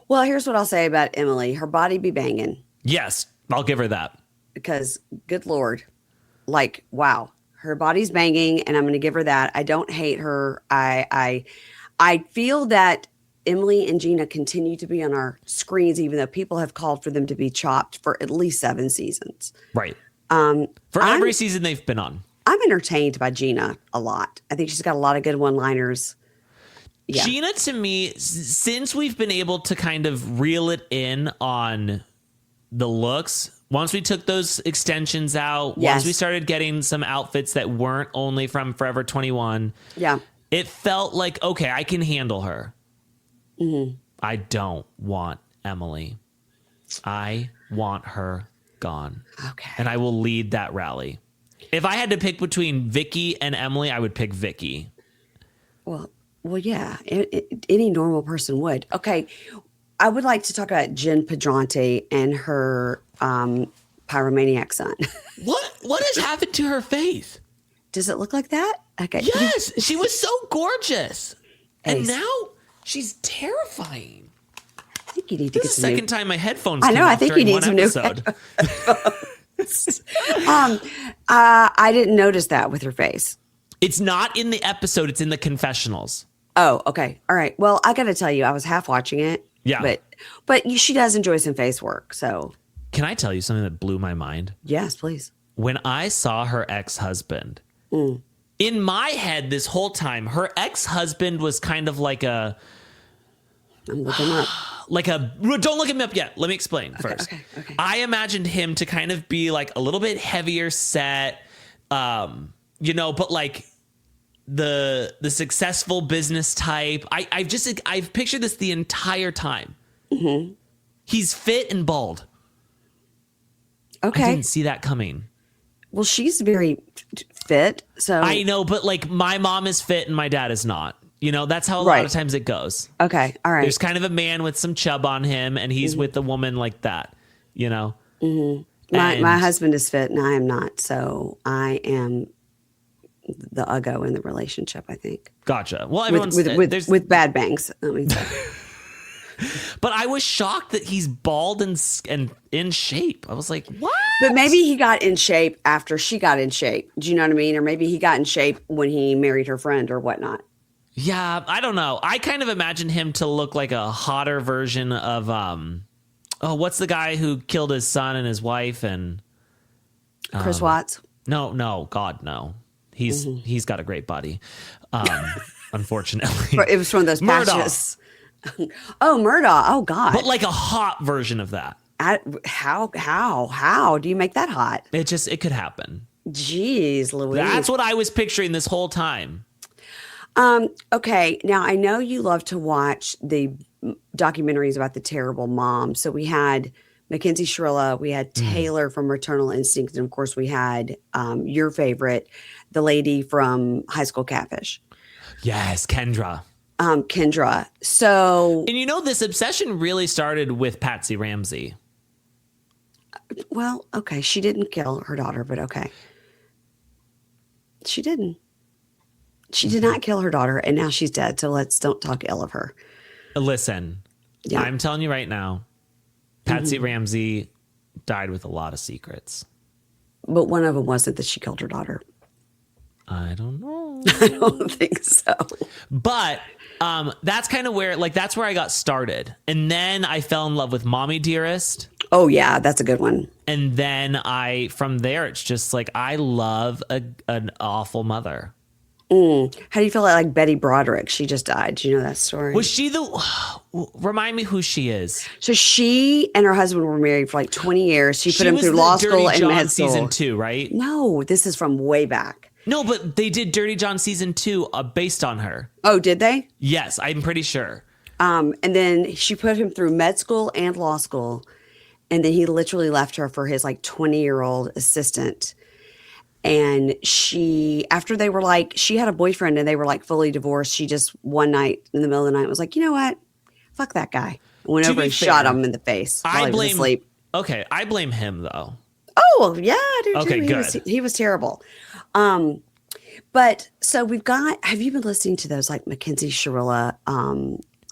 Well, here's what I'll say about Emily. Her body be banging. Yes, I'll give her that. Because, good Lord, like, wow. Her body's banging, and I'm going to give her that. I don't hate her. I feel that Emily and Gina continue to be on our screens, even though people have called for them to be chopped for at least 7 seasons. Right. For every season they've been on. I'm entertained by Gina a lot. I think she's got a lot of good one-liners. Yeah. Gina, to me, since we've been able to kind of reel it in on the looks, once we took those extensions out, once we started getting some outfits that weren't only from Forever 21, it felt like, okay, I can handle her. Mm-hmm. I don't want Emily. I want her gone. Okay. And I will lead that rally. If I had to pick between Vicky and Emily, I would pick Vicky. Well, yeah. Any normal person would. Okay. I would like to talk about Jen Padronte and her pyromaniac son. What has happened to her face? Does it look like that? Okay. Yes. She was so gorgeous. And now she's terrifying. I think you need to get some second time my headphones I know. I think you need some new headphones. I didn't notice that with her face. It's not in the episode. It's in the confessionals. Oh, okay. All right. Well, I got to tell you, I was half watching it. Yeah. But she does enjoy some face work. So can I tell you something that blew my mind? Yes, please. When I saw her ex-husband, in my head this whole time, her ex-husband was kind of like a... I'm looking up. Don't look him up yet. Let me explain first. Okay. I imagined him to kind of be like a little bit heavier set, but like the successful business type. I've pictured this the entire time. Mm-hmm. He's fit and bald. Okay. I didn't see that coming. Well, she's very fit, so I know, but like my mom is fit and my dad is not. That's how a lot of times it goes. Okay. All right. There's kind of a man with some chub on him and he's with a woman like that, Mm-hmm. My husband is fit and I am not. So I am the uggo in the relationship, I think. Gotcha. Well, everyone's with bad bangs. But I was shocked that he's bald and in shape. I was like, what? But maybe he got in shape after she got in shape. Do you know what I mean? Or maybe he got in shape when he married her friend or whatnot. Yeah, I don't know. I kind of imagine him to look like a hotter version of what's the guy who killed his son and his wife and Chris Watts? No, God, no. He's got a great body. Unfortunately. It was from those patches. Oh, Murdoch. Oh, God. But like a hot version of that. How do you make that hot? It could happen. Jeez, Louise. That's what I was picturing this whole time. Okay. Now I know you love to watch the documentaries about the terrible mom. So we had Mackenzie Shirilla, we had Taylor from Maternal Instinct. And of course we had, your favorite, the lady from High School Catfish. Yes. Kendra. So, and this obsession really started with Patsy Ramsey. Well, okay. She didn't kill her daughter, but okay. She didn't. She did not kill her daughter, and now she's dead. So don't talk ill of her. Listen, I'm telling you right now, Patsy Ramsey died with a lot of secrets. But one of them wasn't that she killed her daughter. I don't know. I don't think so. But that's kind of where, like, that's where I got started. And then I fell in love with Mommy Dearest. Oh, yeah, that's a good one. And then from there, it's just like, I love an awful mother. How do you feel like Betty Broderick? She just died. Do you know that story? Was she remind me who she is. So she and her husband were married for like 20 years. She put him through law school and med school. Season 2, right? No, this is from way back. No, but they did Dirty John season 2 based on her. Oh, did they? Yes, I'm pretty sure. And then she put him through med school and law school. And then he literally left her for his like 20-year-old assistant. And after they were like, she had a boyfriend and they were like fully divorced. She just one night in the middle of the night was like, you know what? Fuck that guy. Went over and shot him in the face while he was asleep. Okay, I blame him though. Oh, well, yeah, I do too. Okay, good. He was terrible. But so have you been listening to those like Mackenzie Shirilla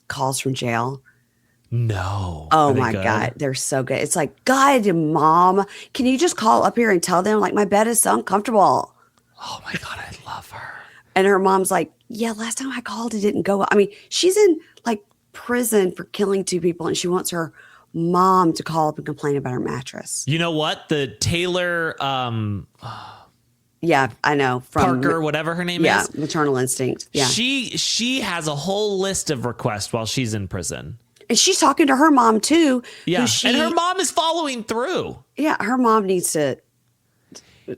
calls from jail? No. Oh my God. They're so good. It's like, God, Mom, can you just call up here and tell them like my bed is so uncomfortable? Oh my God. I love her. And her mom's like, yeah, last time I called, it didn't go. I mean, she's in like prison for killing 2 people and she wants her mom to call up and complain about her mattress. You know what? The Taylor, yeah, I know. From Parker, whatever her name is. Yeah, Maternal Instinct. Yeah. She has a whole list of requests while she's in prison. And she's talking to her mom too. Yeah. And her mom is following through. Yeah. Her mom needs to.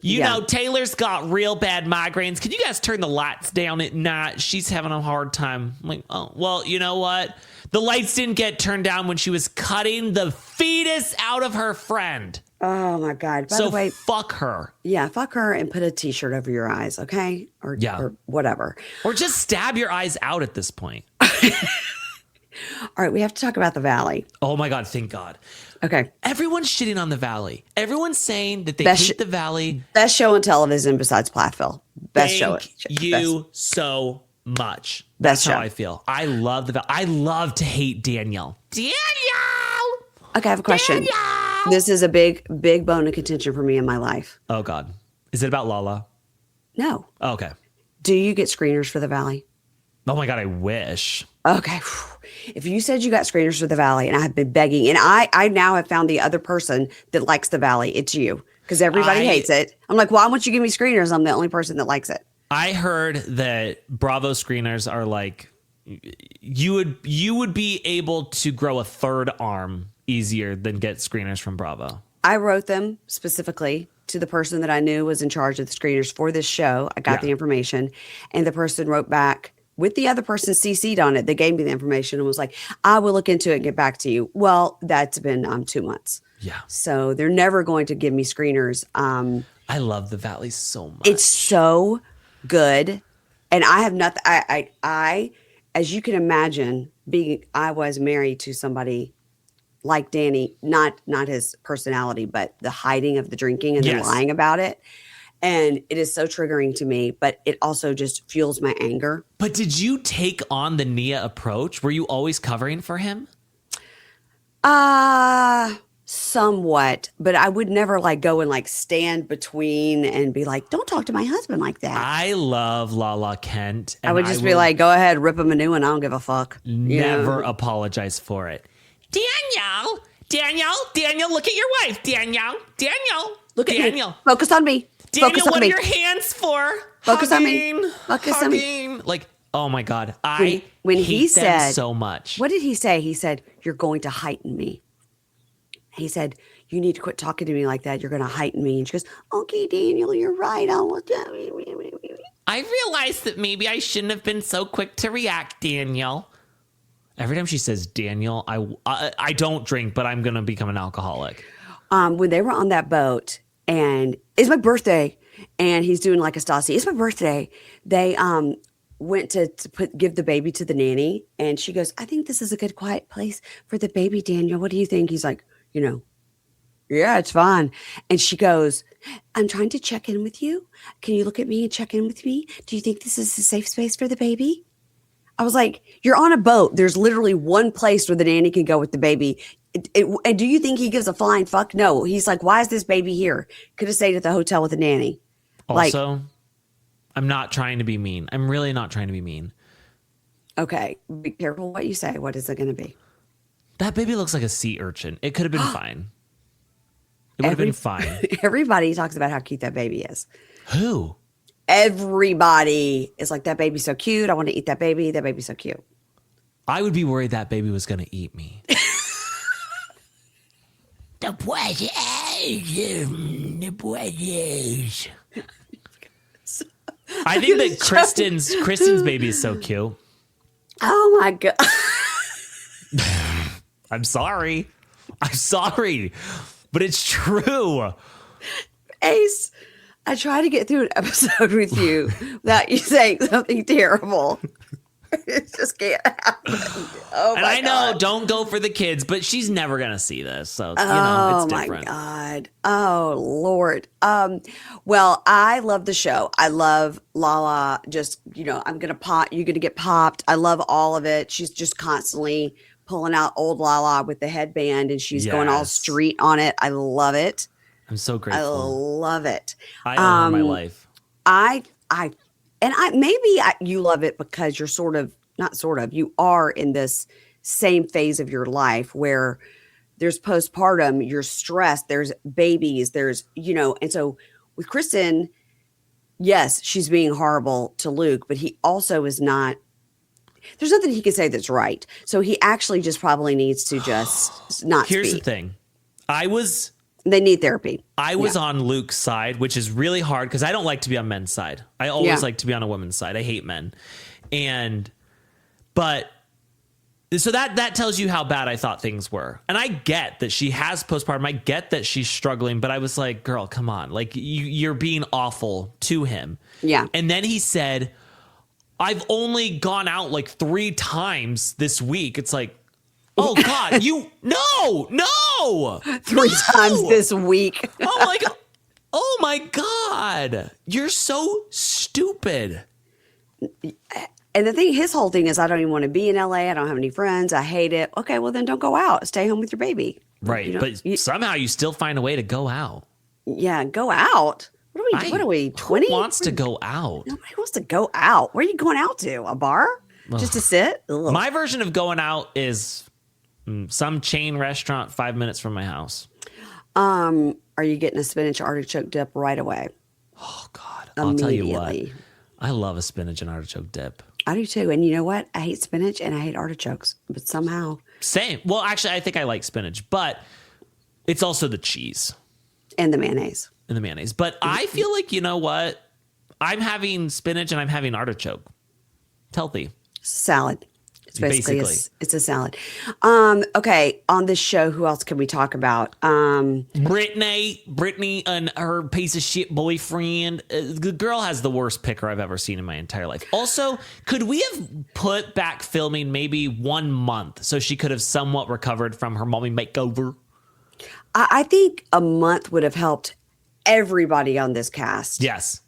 You know, Taylor's got real bad migraines. Can you guys turn the lights down at night? She's having a hard time. I'm like, oh, well, you know what? The lights didn't get turned down when she was cutting the fetus out of her friend. Oh my God. By the way, fuck her. Yeah. Fuck her and put a t-shirt over your eyes. Okay. Or whatever. Or just stab your eyes out at this point. All right, we have to talk about the Valley. Oh my God, thank God. Okay. Everyone's shitting on the Valley. Everyone's saying that they hate the Valley. Best show on television besides Plathville. Best show. Thank you so much. Best That's show. how I feel. I love the Valley. I love to hate Danielle. Danielle! Okay, I have a question. Danielle! This is a big bone of contention for me in my life. Oh God. Is it about Lala? No. Oh, okay. Do you get screeners for the Valley? Oh my God, I wish. Okay. If you said you got screeners for the Valley and I have been begging, and I now have found the other person that likes the Valley, it's you. Because everybody hates it. I'm like, why won't you give me screeners? I'm the only person that likes it. I heard that Bravo screeners are like, you would be able to grow a third arm easier than get screeners from Bravo. I wrote them specifically to the person that I knew was in charge of the screeners for this show. I got the information, and the person wrote back with the other person CC'd on it. They gave me the information and was like, I will look into it and get back to you. Well, that's been 2 months. Yeah. So they're never going to give me screeners. I love the Valley so much. It's so good. And I have nothing. I as you can imagine, I was married to somebody like Danny, not his personality, but the hiding of the drinking and then lying about it. And it is so triggering to me, but it also just fuels my anger. But did you take on the Nia approach? Were you always covering for him? Somewhat, but I would never like go and like stand between and be like, don't talk to my husband like that. I love Lala Kent. I would just be like, go ahead, rip him a new one. I don't give a fuck. Never apologize for it. Danielle, look at your wife. Danielle, look at Danielle. Me. Focus on me. Daniel, what are your hands for? Focus hugging, on me. Focus on me. Like, oh my God. When hate he said so much. What did he say? He said, you're going to heighten me. He said, you need to quit talking to me like that. You're going to heighten me. And she goes, okay, Daniel, you're right. I realized that maybe I shouldn't have been so quick to react, Daniel. Every time she says Daniel, I don't drink, but I'm going to become an alcoholic. When they were on that boat and it's my birthday and he's doing like a Stassi, it's my birthday. They went to give the baby to the nanny and she goes, I think this is a good quiet place for the baby, Daniel. What do you think? He's like, yeah, it's fine. And she goes, I'm trying to check in with you. Can you look at me and check in with me? Do you think this is a safe space for the baby? I was like, you're on a boat. There's literally one place where the nanny can go with the baby. And do you think he gives a flying fuck? No. He's like, why is this baby here? Could have stayed at the hotel with the nanny. Also, I'm not trying to be mean. I'm really not trying to be mean. Okay. Be careful what you say. What is it going to be? That baby looks like a sea urchin. It could have been fine. It would have been fine. Everybody talks about how cute that baby is. Who? Everybody is like, that baby's so cute. I want to eat that baby. That baby's so cute. I would be worried that baby was going to eat me. The precious. I think that Kristen's baby is so cute. Oh my God. I'm sorry, but it's true. Ace, I try to get through an episode with you without you saying something terrible. It just can't happen. Oh and my I know, God. don't go for the kids, but she's never gonna see this, so Oh it's my different. God. Oh Lord. Well, I love the show. I love Lala. Just, I'm gonna pop. You're gonna get popped. I love all of it. She's just constantly pulling out old Lala with the headband, and she's going all Yes. street on it. I love it. I'm so I grateful. love it. I owe her my life. You love it because you're you are in this same phase of your life where there's postpartum, you're stressed, there's babies, and so with Kristen, yes, she's being horrible to Luke, but he also is not, there's nothing he can say that's right. So he actually just probably needs to just not Here's speak. the thing. They need therapy. I was on Luke's side, which is really hard because I don't like to be on men's side. I always like to be on a woman's side. I hate men. So that tells you how bad I thought things were. And I get that she has postpartum. I get that she's struggling, but I was like, girl, come on. Like you're being awful to him. Yeah. And then he said, I've only gone out like 3 times this week. It's like, oh God, no. 3 times this week. Oh my God. You're so stupid. And the thing, his whole thing is, I don't even want to be in LA. I don't have any friends. I hate it. Okay, well then don't go out. Stay home with your baby. Right. But somehow you still find a way to go out. Yeah, go out. What are we, 20? Who wants to go out? Nobody wants to go out. Where are you going out to? A bar? Just to sit? Ugh. My version of going out is some chain restaurant 5 minutes from my house. Are you getting a spinach artichoke dip right away? Oh God. I'll tell you what. Immediately. I love a spinach and artichoke dip. I do too. And you know what? I hate spinach and I hate artichokes, but somehow. Same. Well, actually, I think I like spinach, but it's also the cheese. And the mayonnaise. And the mayonnaise. But I feel like, you know what? I'm having spinach and I'm having artichoke. It's healthy. Salad. It's basically it's a salad. Okay. On this show, who else can we talk about? Brittany and her piece of shit boyfriend. The girl has the worst picker I've ever seen in my entire life. Also, could we have put back filming maybe 1 month so she could have somewhat recovered from her mommy makeover? I think a month would have helped everybody on this cast. Yes.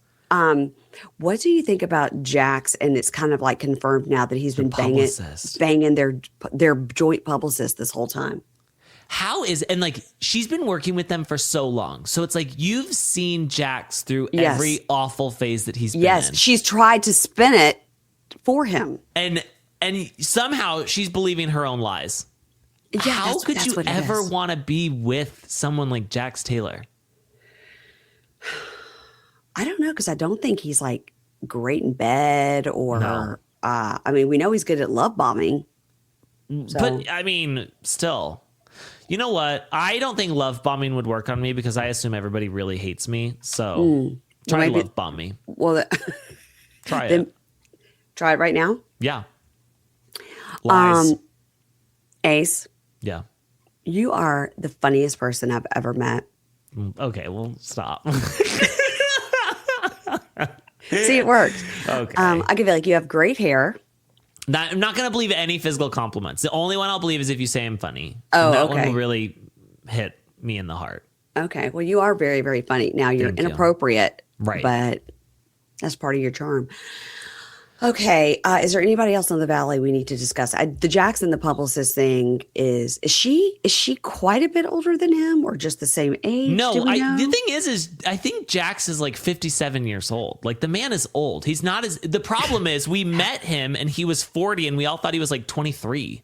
What do you think about Jax? And it's kind of like confirmed now that he's been banging their joint publicist this whole time. And like she's been working with them for so long. So it's like you've seen Jax through every awful phase that he's been in. Yes, she's tried to spin it for him. And somehow she's believing her own lies. Yeah, How could you ever want to be with someone like Jax Taylor? I don't know, because I don't think he's like great in bed or No. I mean, we know he's good at love bombing. So. But I mean, still. You know what? I don't think love bombing would work on me because I assume everybody really hates me. So try to love bomb me. Well, Try it. Try it right now. Yeah. Lies. Ace, Yeah. you are the funniest person I've ever met. Okay, well, stop. See, it worked. Okay. I can feel like you have great hair. I'm not going to believe any physical compliments. The only one I'll believe is if you say I'm funny. Oh, And that okay. one will really hit me in the heart. Okay. Well, you are very, very funny. Now, you're Thank you. inappropriate. Right. But that's part of your charm. Okay. Is there anybody else in the valley we need to discuss? The Jackson, the publicist thing is she quite a bit older than him, or just the same age? Do No, we the know? thing is I think Jax is like 57 years old. Like the man is old. He's not as, the problem is we met him and he was 40 and we all thought he was like 23.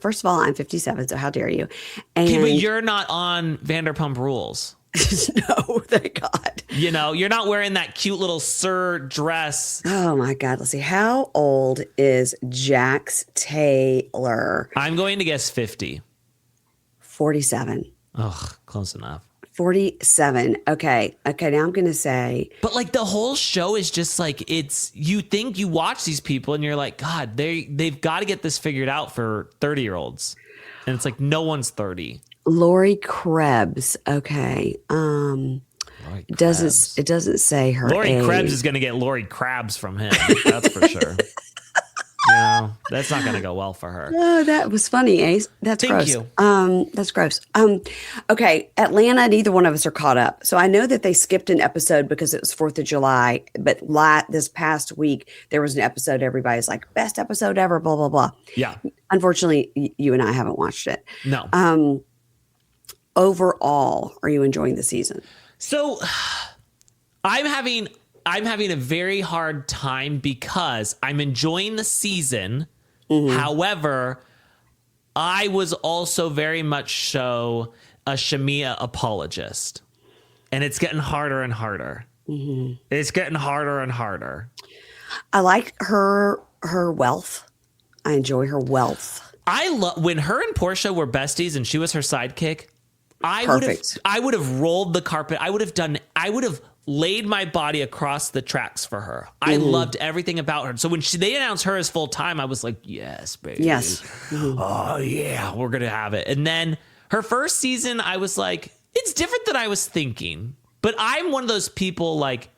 First of all, I'm 57, so how dare you? Okay, but And you're not on Vanderpump Rules. no, thank God. You know, you're not wearing that cute little sir dress. Oh my God. Let's see. How old is Jax Taylor? I'm going to guess 50. 47. Ugh, close enough. 47. Okay. Okay. Now I'm going to say, But like the whole show is just like, it's, you think you watch these people and you're like, God, they've got to get this figured out for 30-year-olds. And it's like, no one's 30. Lori Krebs. Okay. Lori It Krebs. doesn't say her Lori age. Krebs is going to get Lori Krabs from him. That's for sure. You know, that's not going to go well for her. Oh, that was funny, Ace. That's Thank gross. you. That's gross. Okay, Atlanta. Neither one of us are caught up. So I know that they skipped an episode because it was 4th of July. But this past week there was an episode. Everybody's like, best episode ever. Blah blah blah. Yeah. Unfortunately, you and I haven't watched it. No. Overall, are you enjoying the season? So I'm having a very hard time because I'm enjoying the season. However, I was also very much so a Shamia apologist. And it's getting harder and harder. It's getting harder and harder. I like her wealth. I enjoy her wealth. I love when her and Portia were besties and she was her sidekick. Perfect. I would have rolled the carpet. I would have laid my body across the tracks for her. I loved everything about her. So when they announced her as full time, I was like, yes, baby. Yes. Oh yeah, we're going to have it. And then her first season, I was like, it's different than I was thinking. But I'm one of those people like,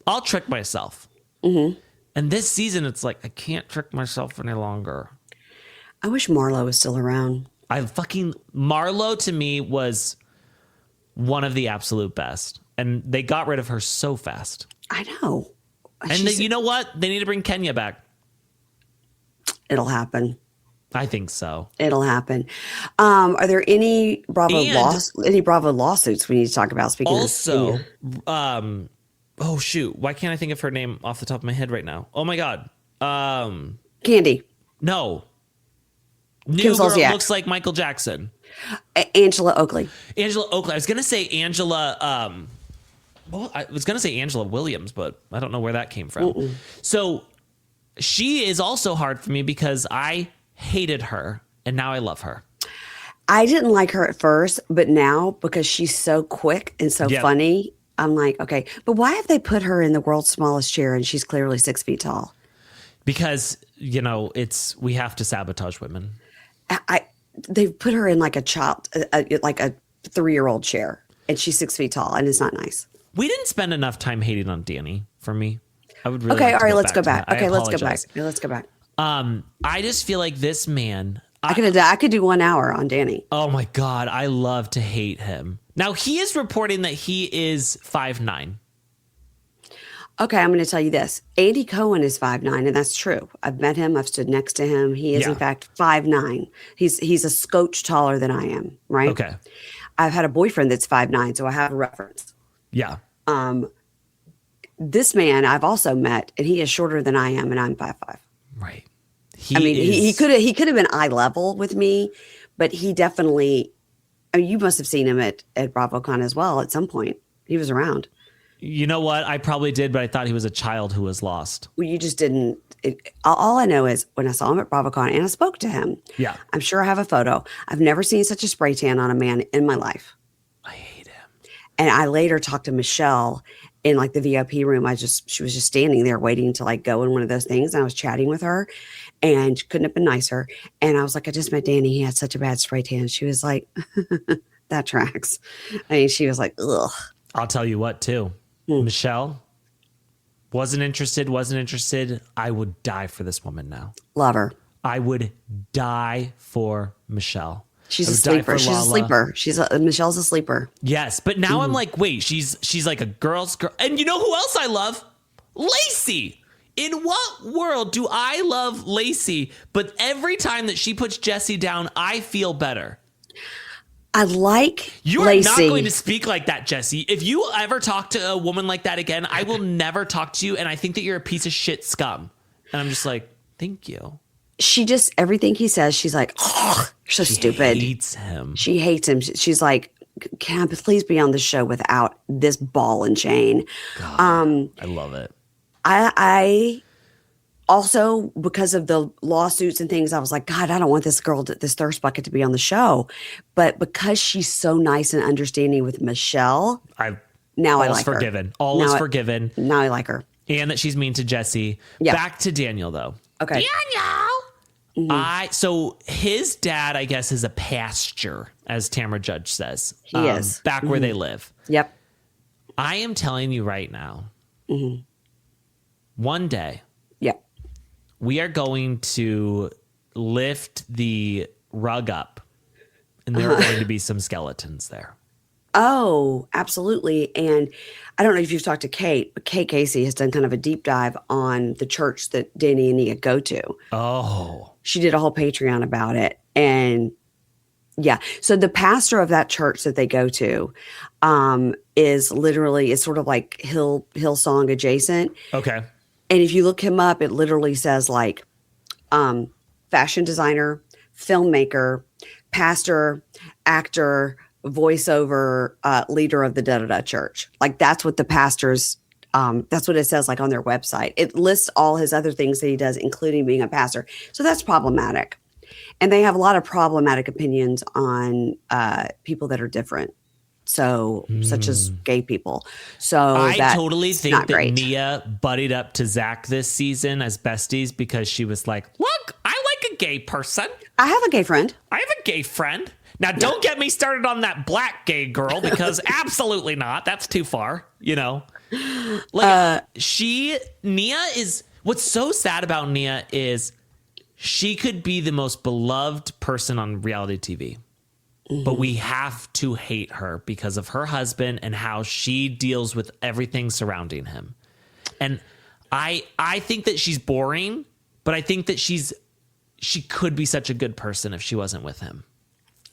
I'll trick myself. And this season, it's like, I can't trick myself any longer. I wish Marlo was still around. Marlo to me was one of the absolute best. And they got rid of her so fast. I know. And you know what? They need to bring Kenya back. It'll happen. I think so. It'll happen. Are there any Bravo And- lawsuits we need to talk about? Speaking Also, of oh shoot, why can't I think of her name off the top of my head right now? Oh my God. Candy, No. New Kim girl Zolciak. looks like Michael Jackson. Angela Oakley. Angela Oakley. I was gonna say Angela. Well, I was gonna say Angela Williams, but I don't know where that came from. So she is also hard for me because I hated her and now I love her. I didn't like her at first, but now because she's so quick and so Yep. funny, I'm like, okay. But why have they put her in the world's smallest chair and she's clearly 6 feet tall? Because we have to sabotage women. They put her in like a child, like a 3-year-old chair, and she's 6 feet tall, and it's not nice. We didn't spend enough time hating on Danny for me. I would really Okay, like to all right, let's go to back. that. I Okay, let's go back. apologize. Yeah, let's go back. I just feel like this man. I could do 1 hour on Danny. Oh my God, I love to hate him. Now he is reporting that he is 5'9". Okay, I'm going to tell you this. Andy Cohen is 5'9", and that's true. I've met him. I've stood next to him. He is, Yeah. in fact, 5'9". He's a scotch taller than I am, right? Okay. I've had a boyfriend that's 5'9", so I have a reference. Yeah. This man I've also met, and he is shorter than I am, and I'm 5'5". Right. He could have been eye level with me, but he definitely. I mean, you must have seen him at BravoCon as well at some point. He was around. You know what? I probably did, but I thought he was a child who was lost. Well, you just didn't. All I know is when I saw him at BravoCon and I spoke to him. Yeah. I'm sure I have a photo. I've never seen such a spray tan on a man in my life. I hate him. And I later talked to Michelle in like the VIP room. She was just standing there waiting to like go in one of those things. And I was chatting with her and couldn't have been nicer. And I was like, I just met Danny. He had such a bad spray tan. She was like, that tracks. I mean, she was like, ugh. I'll tell you what, too. Michelle wasn't interested. I would die for this woman now. Love her. I would die for Michelle. She's I a would die sleeper. for She's a Lala. sleeper. Michelle's a sleeper. Yes, but now I'm like, wait, she's like a girl's girl. And you know who else I love? Lacey. In what world do I love Lacey, but every time that she puts Jesse down, I feel better? I like You're Lacey. not going to speak like that, Jesse. If you ever talk to a woman like that again, I will never talk to you. And I think that you're a piece of shit scum. And I'm just like, thank you. She just, everything he says, she's like, oh, you're so stupid. She hates him. She hates him. She's like, can I please be on the show without this ball and chain? God, I love it. I also, because of the lawsuits and things, I was like, God, I don't want this girl, this thirst bucket to be on the show. But because she's so nice and understanding with Michelle, I like forgiven. her. All is forgiven. Now I like her. And that she's mean to Jesse. Yeah. Back to Daniel, though. Okay. Daniel! Mm-hmm. So his dad, I guess, is a pastor, as Tamara Judge says. He is. Back where they live. Yep. I am telling you right now, one day, we are going to lift the rug up, and there are going to be some skeletons there. Oh, absolutely. And I don't know if you've talked to Kate, but Kate Casey has done kind of a deep dive on the church that Danny and Nia go to. Oh. She did a whole Patreon about it. And yeah, so the pastor of that church that they go to is literally, it's sort of like Hillsong adjacent. Okay. And if you look him up, it literally says like fashion designer, filmmaker, pastor, actor, voiceover, leader of the da-da-da church. Like that's what the pastors, that's what it says like on their website. It lists all his other things that he does, including being a pastor. So that's problematic. And they have a lot of problematic opinions on people that are different. So, such as gay people. So I totally think that great. Nia buddied up to Zach this season as besties because she was like, look, I like a gay person. I have a gay friend. I have a gay friend. Now, don't get me started on that black gay girl because absolutely not. That's too far, you know. Like Nia is, what's so sad about Nia is she could be the most beloved person on reality TV. But we have to hate her because of her husband and how she deals with everything surrounding him. And I think that she's boring, but I think that she could be such a good person if she wasn't with him.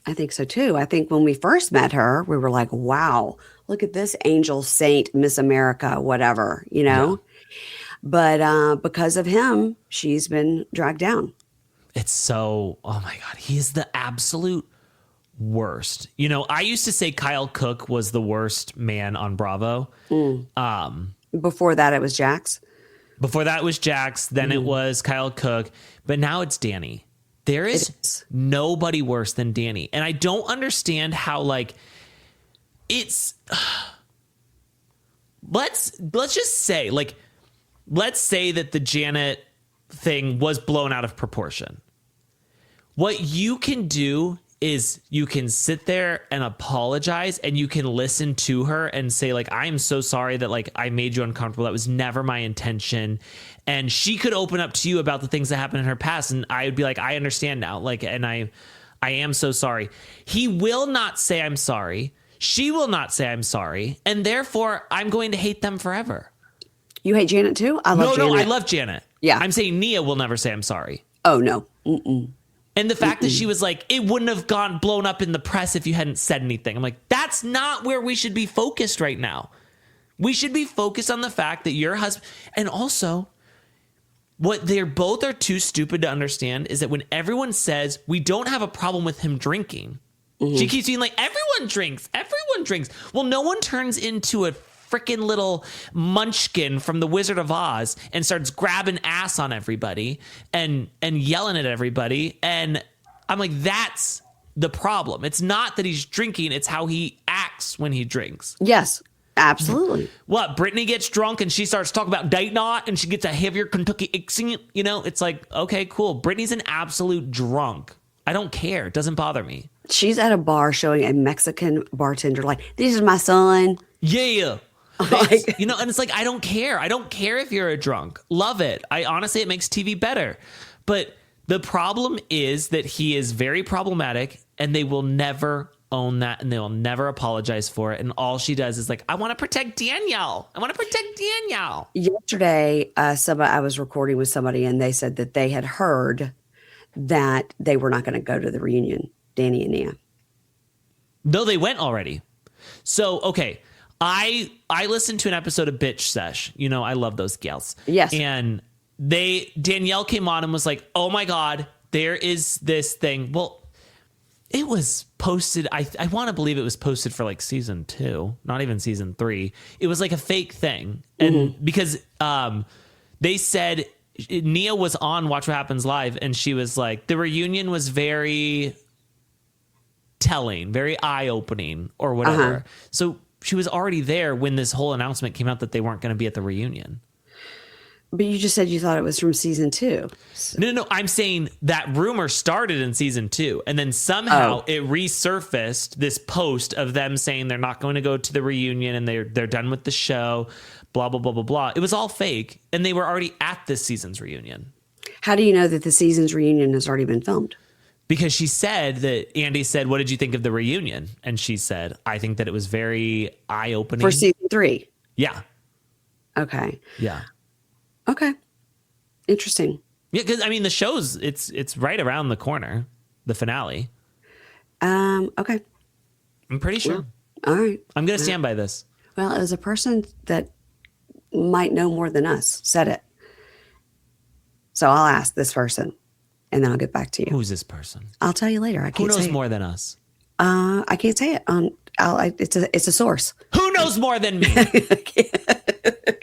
I think so too. I think when we first met her, we were like, wow, look at this angel saint, Miss America, whatever, you know? Yeah. But because of him, she's been dragged down. It's so, oh my God, he's the absolute worst. You know, I used to say Kyle Cook was the worst man on Bravo. Before that, it was Jax. Before that was Jax. Then it was Kyle Cook. But now it's Danny. There is nobody worse than Danny. And I don't understand how, like, it's... Let's just say, like, let's say that the Janet thing was blown out of proportion. What you can do is you can sit there and apologize and you can listen to her and say, like, I'm so sorry that, like, I made you uncomfortable. That was never my intention. And she could open up to you about the things that happened in her past. And I would be like, I understand now. Like, and I am so sorry. He will not say I'm sorry. She will not say I'm sorry. And therefore I'm going to hate them forever. You hate Janet too? I love Janet. No, I love Janet. Yeah. I'm saying Nia will never say I'm sorry. Oh, no. Mm-mm. And the fact that she was like, it wouldn't have gone blown up in the press if you hadn't said anything. I'm like, that's not where we should be focused right now. We should be focused on the fact that your husband, and also what they're both are too stupid to understand is that when everyone says we don't have a problem with him drinking, she keeps being like, everyone drinks. Well, no one turns into a freaking little munchkin from the Wizard of Oz and starts grabbing ass on everybody and yelling at everybody. And I'm like, that's the problem. It's not that he's drinking. It's how he acts when he drinks. Yes, absolutely. What? Brittany gets drunk and she starts talking about date night and she gets a heavier Kentucky accent. You know, it's like, okay, cool. Brittany's an absolute drunk. I don't care. It doesn't bother me. She's at a bar showing a Mexican bartender like, this is my son. Yeah. Like, you know, and it's like, I don't care. I don't care if you're a drunk. Love it. Honestly, it makes TV better. But the problem is that he is very problematic and they will never own that and they will never apologize for it. And all she does is like, I want to protect Danielle. I want to protect Danielle. Yesterday, I was recording with somebody and they said that they had heard that they were not going to go to the reunion, Danny and Nia. No, they went already. So, okay. I listened to an episode of Bitch Sesh. You know, I love those gals. Yes. And Danielle came on and was like, oh my God, there is this thing. Well, it was posted. I want to believe it was posted for like season 2, not even season 3. It was like a fake thing. And because they said Nia was on Watch What Happens Live and she was like, the reunion was very telling, very eye-opening or whatever. So she was already there when this whole announcement came out that they weren't going to be at the reunion. But you just said you thought it was from season 2. No. I'm saying that rumor started in season 2, and then somehow it resurfaced this post of them saying they're not going to go to the reunion and they're done with the show, blah, blah, blah, blah, blah. It was all fake, and they were already at this season's reunion. How do you know that the season's reunion has already been filmed? Because she said that Andy said, what did you think of the reunion? And she said, I think that it was very eye-opening. For season 3? Yeah. Okay. Yeah. Okay. Interesting. Yeah, because, I mean, the show's, it's right around the corner, the finale. Okay. I'm pretty sure. Well, all right. I'm going to stand by this. Well, as a person that might know more than us said it. So I'll ask this person. And then I'll get back to you. Who's this person? I'll tell you later. I can't. Who knows say more than us? I can't say it. It's a source. Who knows more than me?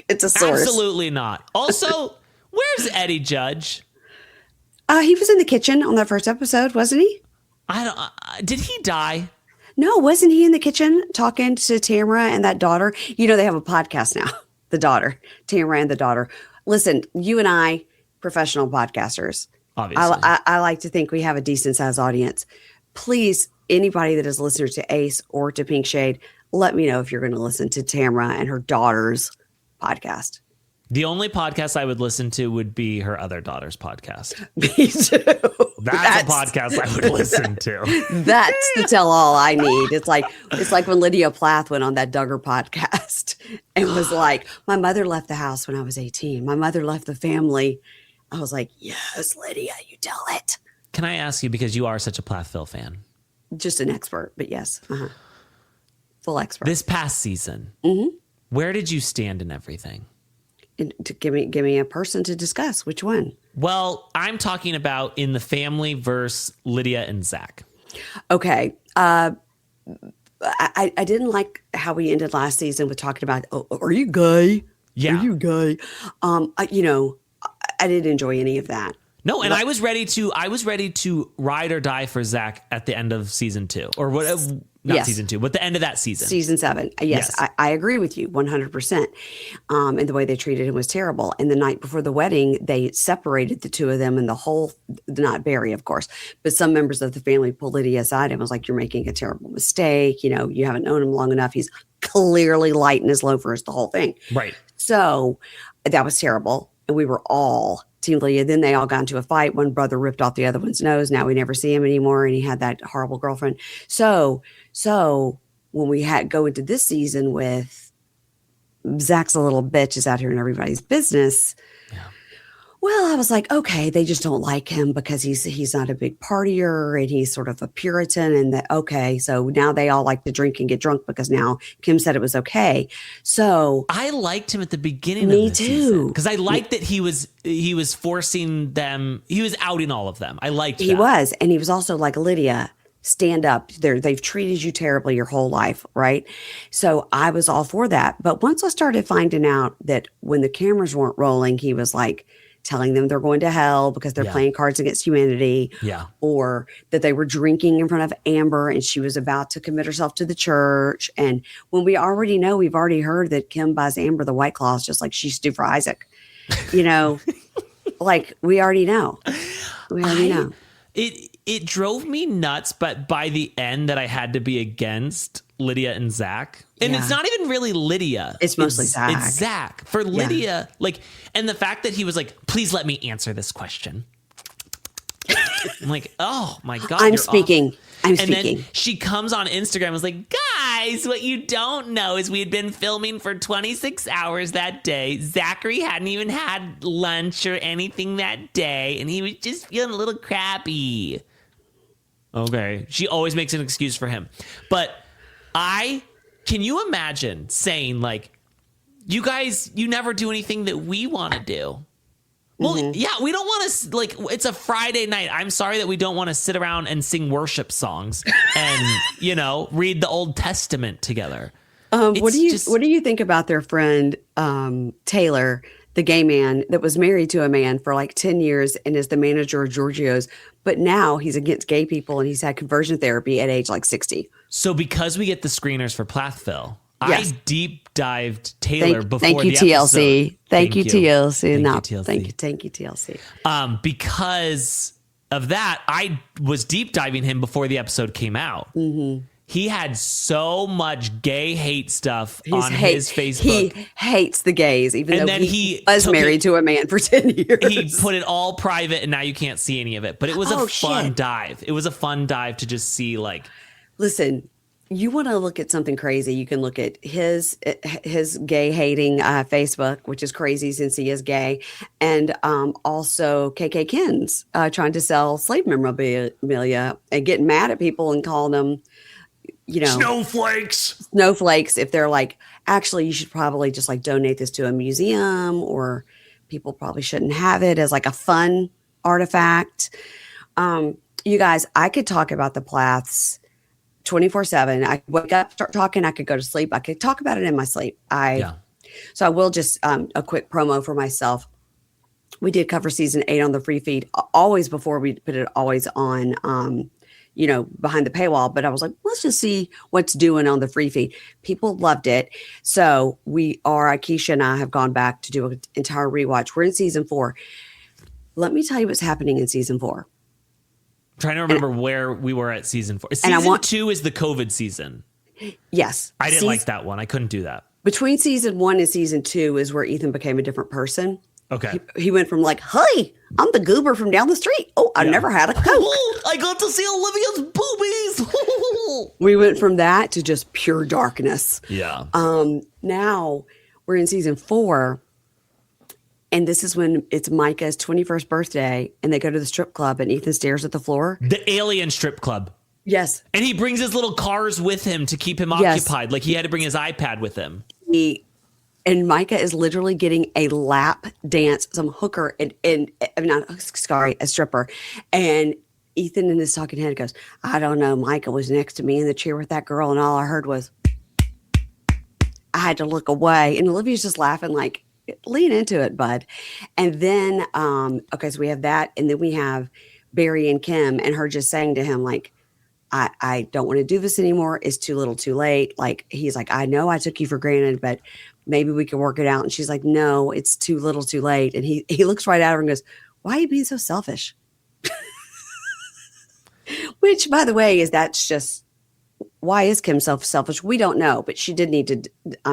It's a source. Absolutely not. Also, where's Eddie Judge? He was in the kitchen on that first episode, wasn't he? I don't. Did he die? No, wasn't he in the kitchen talking to Tamara and that daughter? You know they have a podcast now. The daughter, Tamara and the daughter. Listen, you and I, professional podcasters. Obviously. I like to think we have a decent sized audience. Please, anybody that is listening to Ace or to Pink Shade, let me know if you're going to listen to Tamara and her daughter's podcast. The only podcast I would listen to would be her other daughter's podcast. Me too. That's a podcast I would listen to. That's the tell all I need. It's like when Lydia Plath went on that Duggar podcast and was like, my mother left the house when I was 18. My mother left the family. I was like, yes, Lydia, you tell it. Can I ask you, because you are such a Plathville fan? Just an expert, but yes. Full expert. This past season, where did you stand in everything? And to give me a person to discuss. Which one? Well, I'm talking about in the family versus Lydia and Zach. Okay. I didn't like how we ended last season with talking about, are you gay? Yeah. Are you gay? I didn't enjoy any of that. No, and I was ready to ride or die for Zach at the end of season 2, or whatever. Not season 2, but the end of that season. Season 7. Yes. I agree with you 100%. And the way they treated him was terrible. And the night before the wedding, they separated the two of them, and the whole, not Barry, of course, but some members of the family pulled Lydia aside and was like, you're making a terrible mistake. You know, you haven't known him long enough. He's clearly light in his loafers, the whole thing. Right. So that was terrible. And we were all Team Lydia. Then they all got into a fight. One brother ripped off the other one's nose. Now we never see him anymore. And he had that horrible girlfriend. So when we go into this season with Zach's a little bitch is out here in everybody's business. Yeah. Well, I was like, okay, they just don't like him because he's not a big partier and he's sort of a Puritan, and that, okay, so now they all like to drink and get drunk because now Kim said it was okay. So I liked him at the beginning of me the too, season because I liked that he was forcing them. He was outing all of them. I liked he was, and he was also like, Lydia, stand up. They've treated you terribly your whole life, right? So I was all for that. But once I started finding out that when the cameras weren't rolling, he was like telling them they're going to hell because they're playing Cards Against Humanity, or that they were drinking in front of Amber and she was about to commit herself to the church. And when we've already heard that Kim buys Amber the White Claws just like she used to do for Isaac, you know, like we already know. It drove me nuts, but by the end that I had to be against Lydia and Zach. And it's not even really Lydia. It's mostly Zach. It's Zach. For Lydia, and the fact that he was like, please let me answer this question. I'm like, oh my God. I'm speaking. I'm and speaking. then she comes on Instagram and was like, guys, what you don't know is we had been filming for 26 hours that day. Zachary hadn't even had lunch or anything that day, and he was just feeling a little crappy. Okay. She always makes an excuse for him. But can you imagine saying, like, you guys, you never do anything that we want to do? Well, yeah, we don't want to, like, it's a Friday night. I'm sorry that we don't want to sit around and sing worship songs and, read the Old Testament together. What do you think about their friend Taylor, the gay man that was married to a man for like 10 years and is the manager of Giorgio's, but now he's against gay people and he's had conversion therapy at age like 60. So because we get the screeners for Plathville, yes. I deep dived Taylor before thank you, the TLC. episode. Thank you, TLC. Thank you, TLC. Because of that, I was deep diving him before the episode came out. Mm-hmm. He had so much gay hate stuff on his Facebook. He hates the gays, even though he was married to a man for 10 years. He put it all private, and now you can't see any of it. But it was a fun dive. It was a fun dive to just see, like... Listen, you want to look at something crazy, you can look at his gay hating Facebook, which is crazy since he is gay, and also KK Kins trying to sell slave memorabilia and getting mad at people and calling them, snowflakes. If they're like, actually, you should probably just like donate this to a museum, or people probably shouldn't have it as like a fun artifact. You guys, I could talk about the Plaths 24/7. I wake up, start talking. I could go to sleep. I could talk about it in my sleep. So I will just a quick promo for myself. We did cover season 8 on the free feed always before we put it always on, behind the paywall. But I was like, let's just see what's doing on the free feed. People loved it. So Keisha and I have gone back to do an entire rewatch. We're in season 4. Let me tell you what's happening in season 4. Trying to remember where we were at season 4. Season 2 is the COVID season. Yes. I didn't like that one. I couldn't do that. Between season 1 and season 2 is where Ethan became a different person. Okay. He went from like, hey, I'm the goober from down the street. Oh, I never had a Coke. I got to see Olivia's boobies. We went from that to just pure darkness. Yeah. Now we're in season 4. And this is when it's Micah's 21st birthday, and they go to the strip club, and Ethan stares at the floor. The alien strip club. Yes. And he brings his little cars with him to keep him occupied. Like he had to bring his iPad with him. And Micah is literally getting a lap dance, some hooker, a stripper. And Ethan in his talking head goes, I don't know. Micah was next to me in the chair with that girl, and all I heard was, I had to look away. And Olivia's just laughing like, lean into it, bud. And then, so we have that. And then we have Barry and Kim and her just saying to him, like, I don't want to do this anymore. It's too little too late. Like, he's like, I know I took you for granted, but maybe we can work it out. And she's like, no, it's too little too late. And he looks right at her and goes, why are you being so selfish? Which, by the way, that's just, why is Kim selfish? We don't know, but she did need to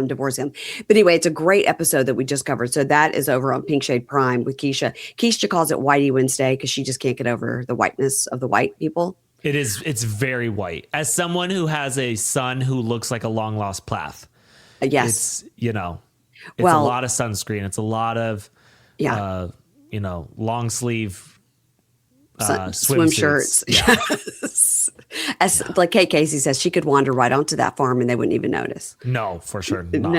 divorce him. But anyway, it's a great episode that we just covered. So that is over on Pink Shade Prime with Keisha. Keisha calls it Whitey Wednesday because she just can't get over the whiteness of the white people. It's very white. As someone who has a son who looks like a long lost Plath. Yes. It's a lot of sunscreen. It's a lot of, long sleeve swim shirts. Yeah. As like Kate Casey says, she could wander right onto that farm and they wouldn't even notice. No, for sure not.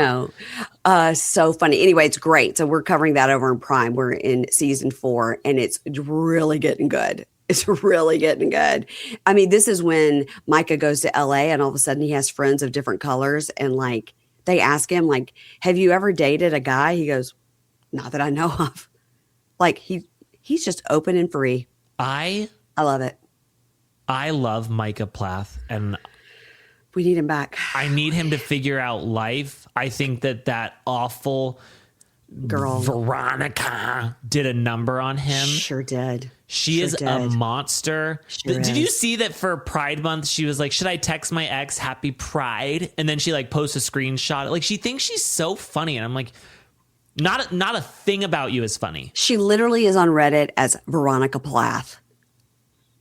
No. So funny. Anyway, it's great. So we're covering that over in Prime. We're in season 4 and it's really getting good. It's really getting good. I mean, this is when Micah goes to LA and all of a sudden he has friends of different colors. And like, they ask him, like, have you ever dated a guy? He goes, not that I know of. Like, he's just open and free. I love it. I love Micah Plath, and we need him back. I need him to figure out life. I think that awful girl Veronica did a number on him. Sure did. She is a monster. Did you see that for Pride Month? She was like, should I text my ex happy Pride? And then she like posts a screenshot. Like, she thinks she's so funny. And I'm like, not a thing about you is funny. She literally is on Reddit as Veronica Plath.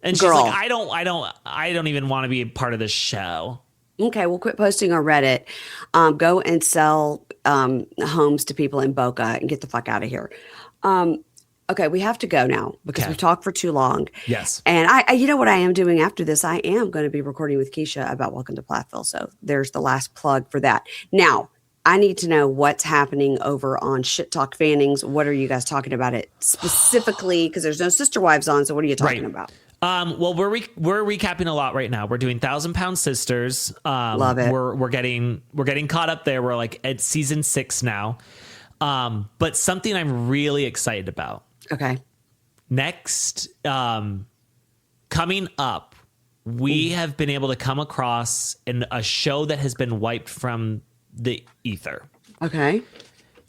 And she's Girl. like, I don't even want to be a part of this show. Okay, well, quit posting on Reddit. Go and sell homes to people in Boca and get the fuck out of here. Okay, we have to go now because Okay. we've talked for too long. Yes. And I, you know what I am doing after this? I am going to be recording with Keisha about Welcome to Plathville. So there's the last plug for that. Now, I need to know what's happening over on Shit Talk Fannings. What are you guys talking about it specifically? Because there's no Sister Wives on. So what are you talking about? Well, we're recapping a lot right now. We're doing 1,000-Pound Sisters. Love it. We're getting caught up there. We're like at season 6 now. But something I'm really excited about. Okay. Next, coming up, we have been able to come across a show that has been wiped from the ether. Okay.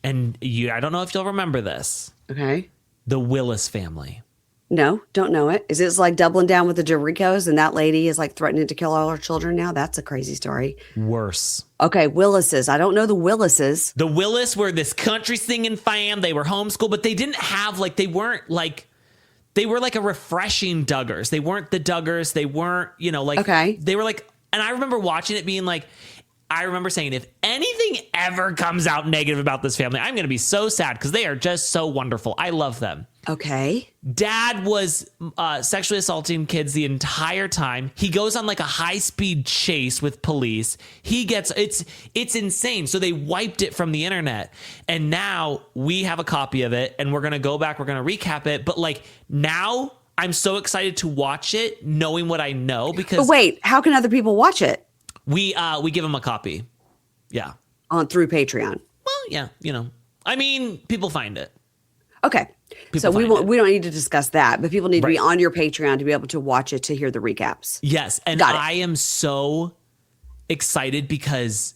And I don't know if you'll remember this. Okay. The Willis family. No, don't know it. Is it like doubling down with the Doricos and that lady is like threatening to kill all her children now? That's a crazy story. Worse. Okay, Willises. I don't know the Willises. The Willis were this country singing fam. They were homeschooled, but they didn't have they were like a refreshing Duggars. They weren't the Duggars. They weren't, Okay. They were like, and I remember watching it being like, I remember saying, if anything ever comes out negative about this family, I'm going to be so sad because they are just so wonderful. I love them. Okay. Dad was sexually assaulting kids the entire time. He goes on like a high-speed chase with police. It's insane. So they wiped it from the internet. And now we have a copy of it and we're going to go back. We're going to recap it. But now I'm so excited to watch it knowing what I know because... But wait, how can other people watch it? We give them a copy. Yeah. Through Patreon. Well, yeah, I mean, people find it. Okay. So we don't need to discuss that, but people need to be on your Patreon to be able to watch it, to hear the recaps. Yes. And I am so excited because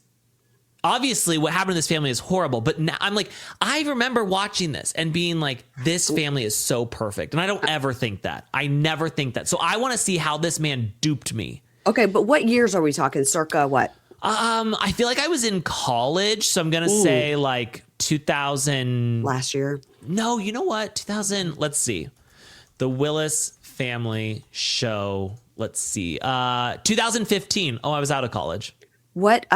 obviously what happened to this family is horrible, but now I'm like, I remember watching this and being like, this family is so perfect. And I don't ever think that. I never think that. So I want to see how this man duped me. Okay. But what years are we talking? Circa what? I feel like I was in college. So I'm going to say 2000. Last year. No, you know what? 2000. Let's see. The Willis family show. Let's see. 2015. Oh, I was out of college. What,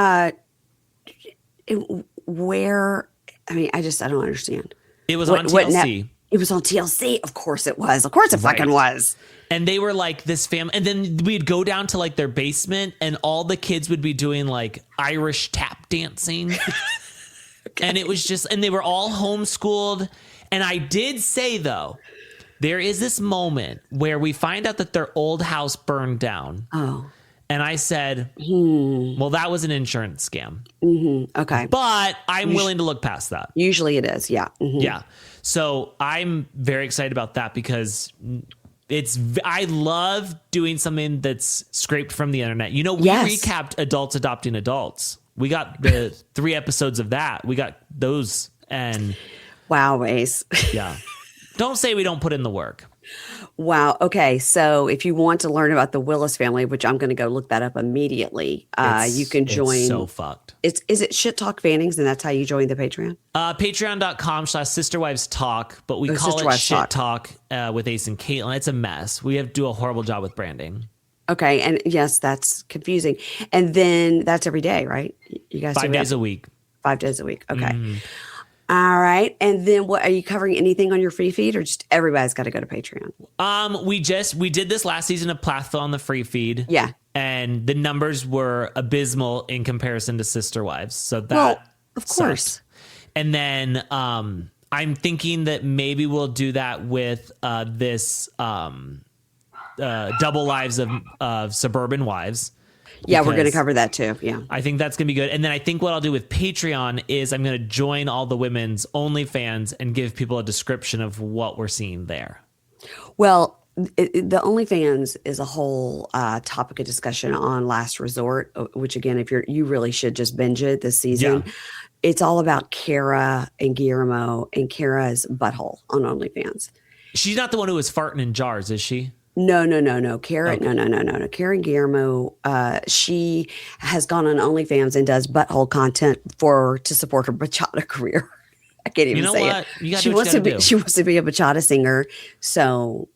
where, I mean, I don't understand. It was on TLC. It was on TLC. Of course it was. Of course it fucking was. And they were like this family. And then we'd go down to their basement and all the kids would be doing Irish tap dancing. Okay. And it was just, and they were all homeschooled. And I did say, though, there is this moment where we find out that their old house burned down. Oh. And I said, well, that was an insurance scam. Mm-hmm. Okay. But I'm willing to look past that. Usually it is. Yeah. Mm-hmm. Yeah. So I'm very excited about that because I love doing something that's scraped from the internet. We recapped Adults Adopting Adults. We got the 3 episodes of that. We got those and wow, Ace. Yeah. Don't say we don't put in the work. Wow. Okay. So if you want to learn about the Willis family, which I'm going to go look that up immediately, you can join. It's so fucked. Is it Shit Talk Fannings? And that's how you join the Patreon? Patreon.com/SisterWivesTalk, but we call it Shit Talk with Ace and Caitlin. It's a mess. We have to do a horrible job with branding. Okay. And yes, that's confusing. And then that's every day, right? You guys 5 days a week. 5 days a week. Okay. Mm. All right. And then what are you covering anything on your free feed or just everybody's got to go to Patreon? We did this last season of Plathville on the free feed. Yeah. And the numbers were abysmal in comparison to Sister Wives. So that of course. Sucked. And then I'm thinking that maybe we'll do that with this Double Lives of Suburban Wives. Yeah, we're going to cover that too. Yeah. I think that's going to be good. And then I think what I'll do with Patreon is I'm going to join all the women's OnlyFans and give people a description of what we're seeing there. Well, the OnlyFans is a whole topic of discussion on Last Resort, which again, you really should just binge it this season. Yeah. It's all about Kara and Guillermo and Kara's butthole on OnlyFans. She's not the one who was farting in jars, is she? No. Kara, okay. No. Kara and Guillermo, she has gone on OnlyFans and does butthole content to support her bachata career. I can't even say it. She wants to be a bachata singer, so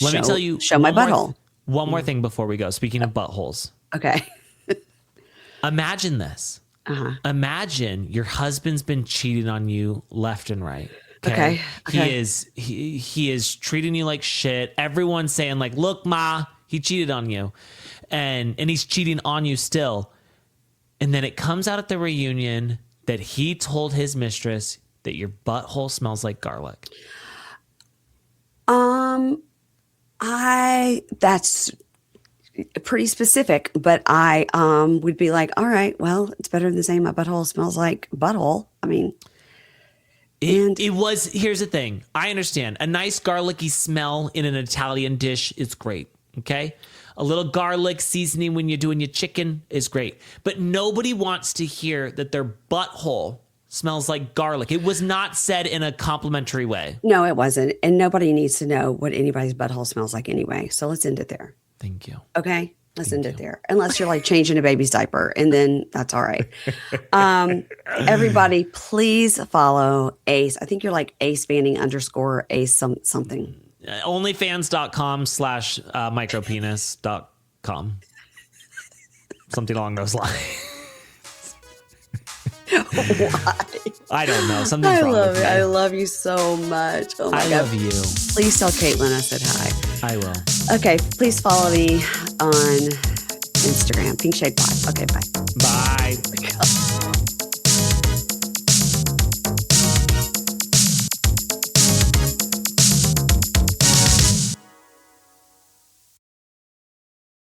Let me tell you. Show my butthole. One more thing before we go. Speaking of buttholes. Okay. Imagine this. Imagine your husband's been cheating on you left and right. Okay. He is treating you like shit. Everyone's saying like, look, Ma, he cheated on you. And he's cheating on you still. And then it comes out at the reunion that he told his mistress that your butthole smells like garlic. That's pretty specific, but I would be like, all right, well, it's better than saying my butthole smells like butthole. I mean, here's the thing. I understand. A nice garlicky smell in an Italian dish is great. Okay. A little garlic seasoning when you're doing your chicken is great. But nobody wants to hear that their butthole smells like garlic. It was not said in a complimentary way. No, it wasn't. And nobody needs to know what anybody's butthole smells like anyway. So let's end it there. Thank you. Okay. Let's end it there. Unless you're like changing a baby's diaper, and then that's all right. Everybody, please follow Ace. I think you're like ace_Ace something. Onlyfans.com/micropenis.com. Something along those lines. Why? I don't know. Something's wrong with me. I love you so much. Oh my God. love you. Please tell Caitlin I said hi. I will. Okay. Please follow me on Instagram. Pink Shade Pod. Okay. Bye. Bye.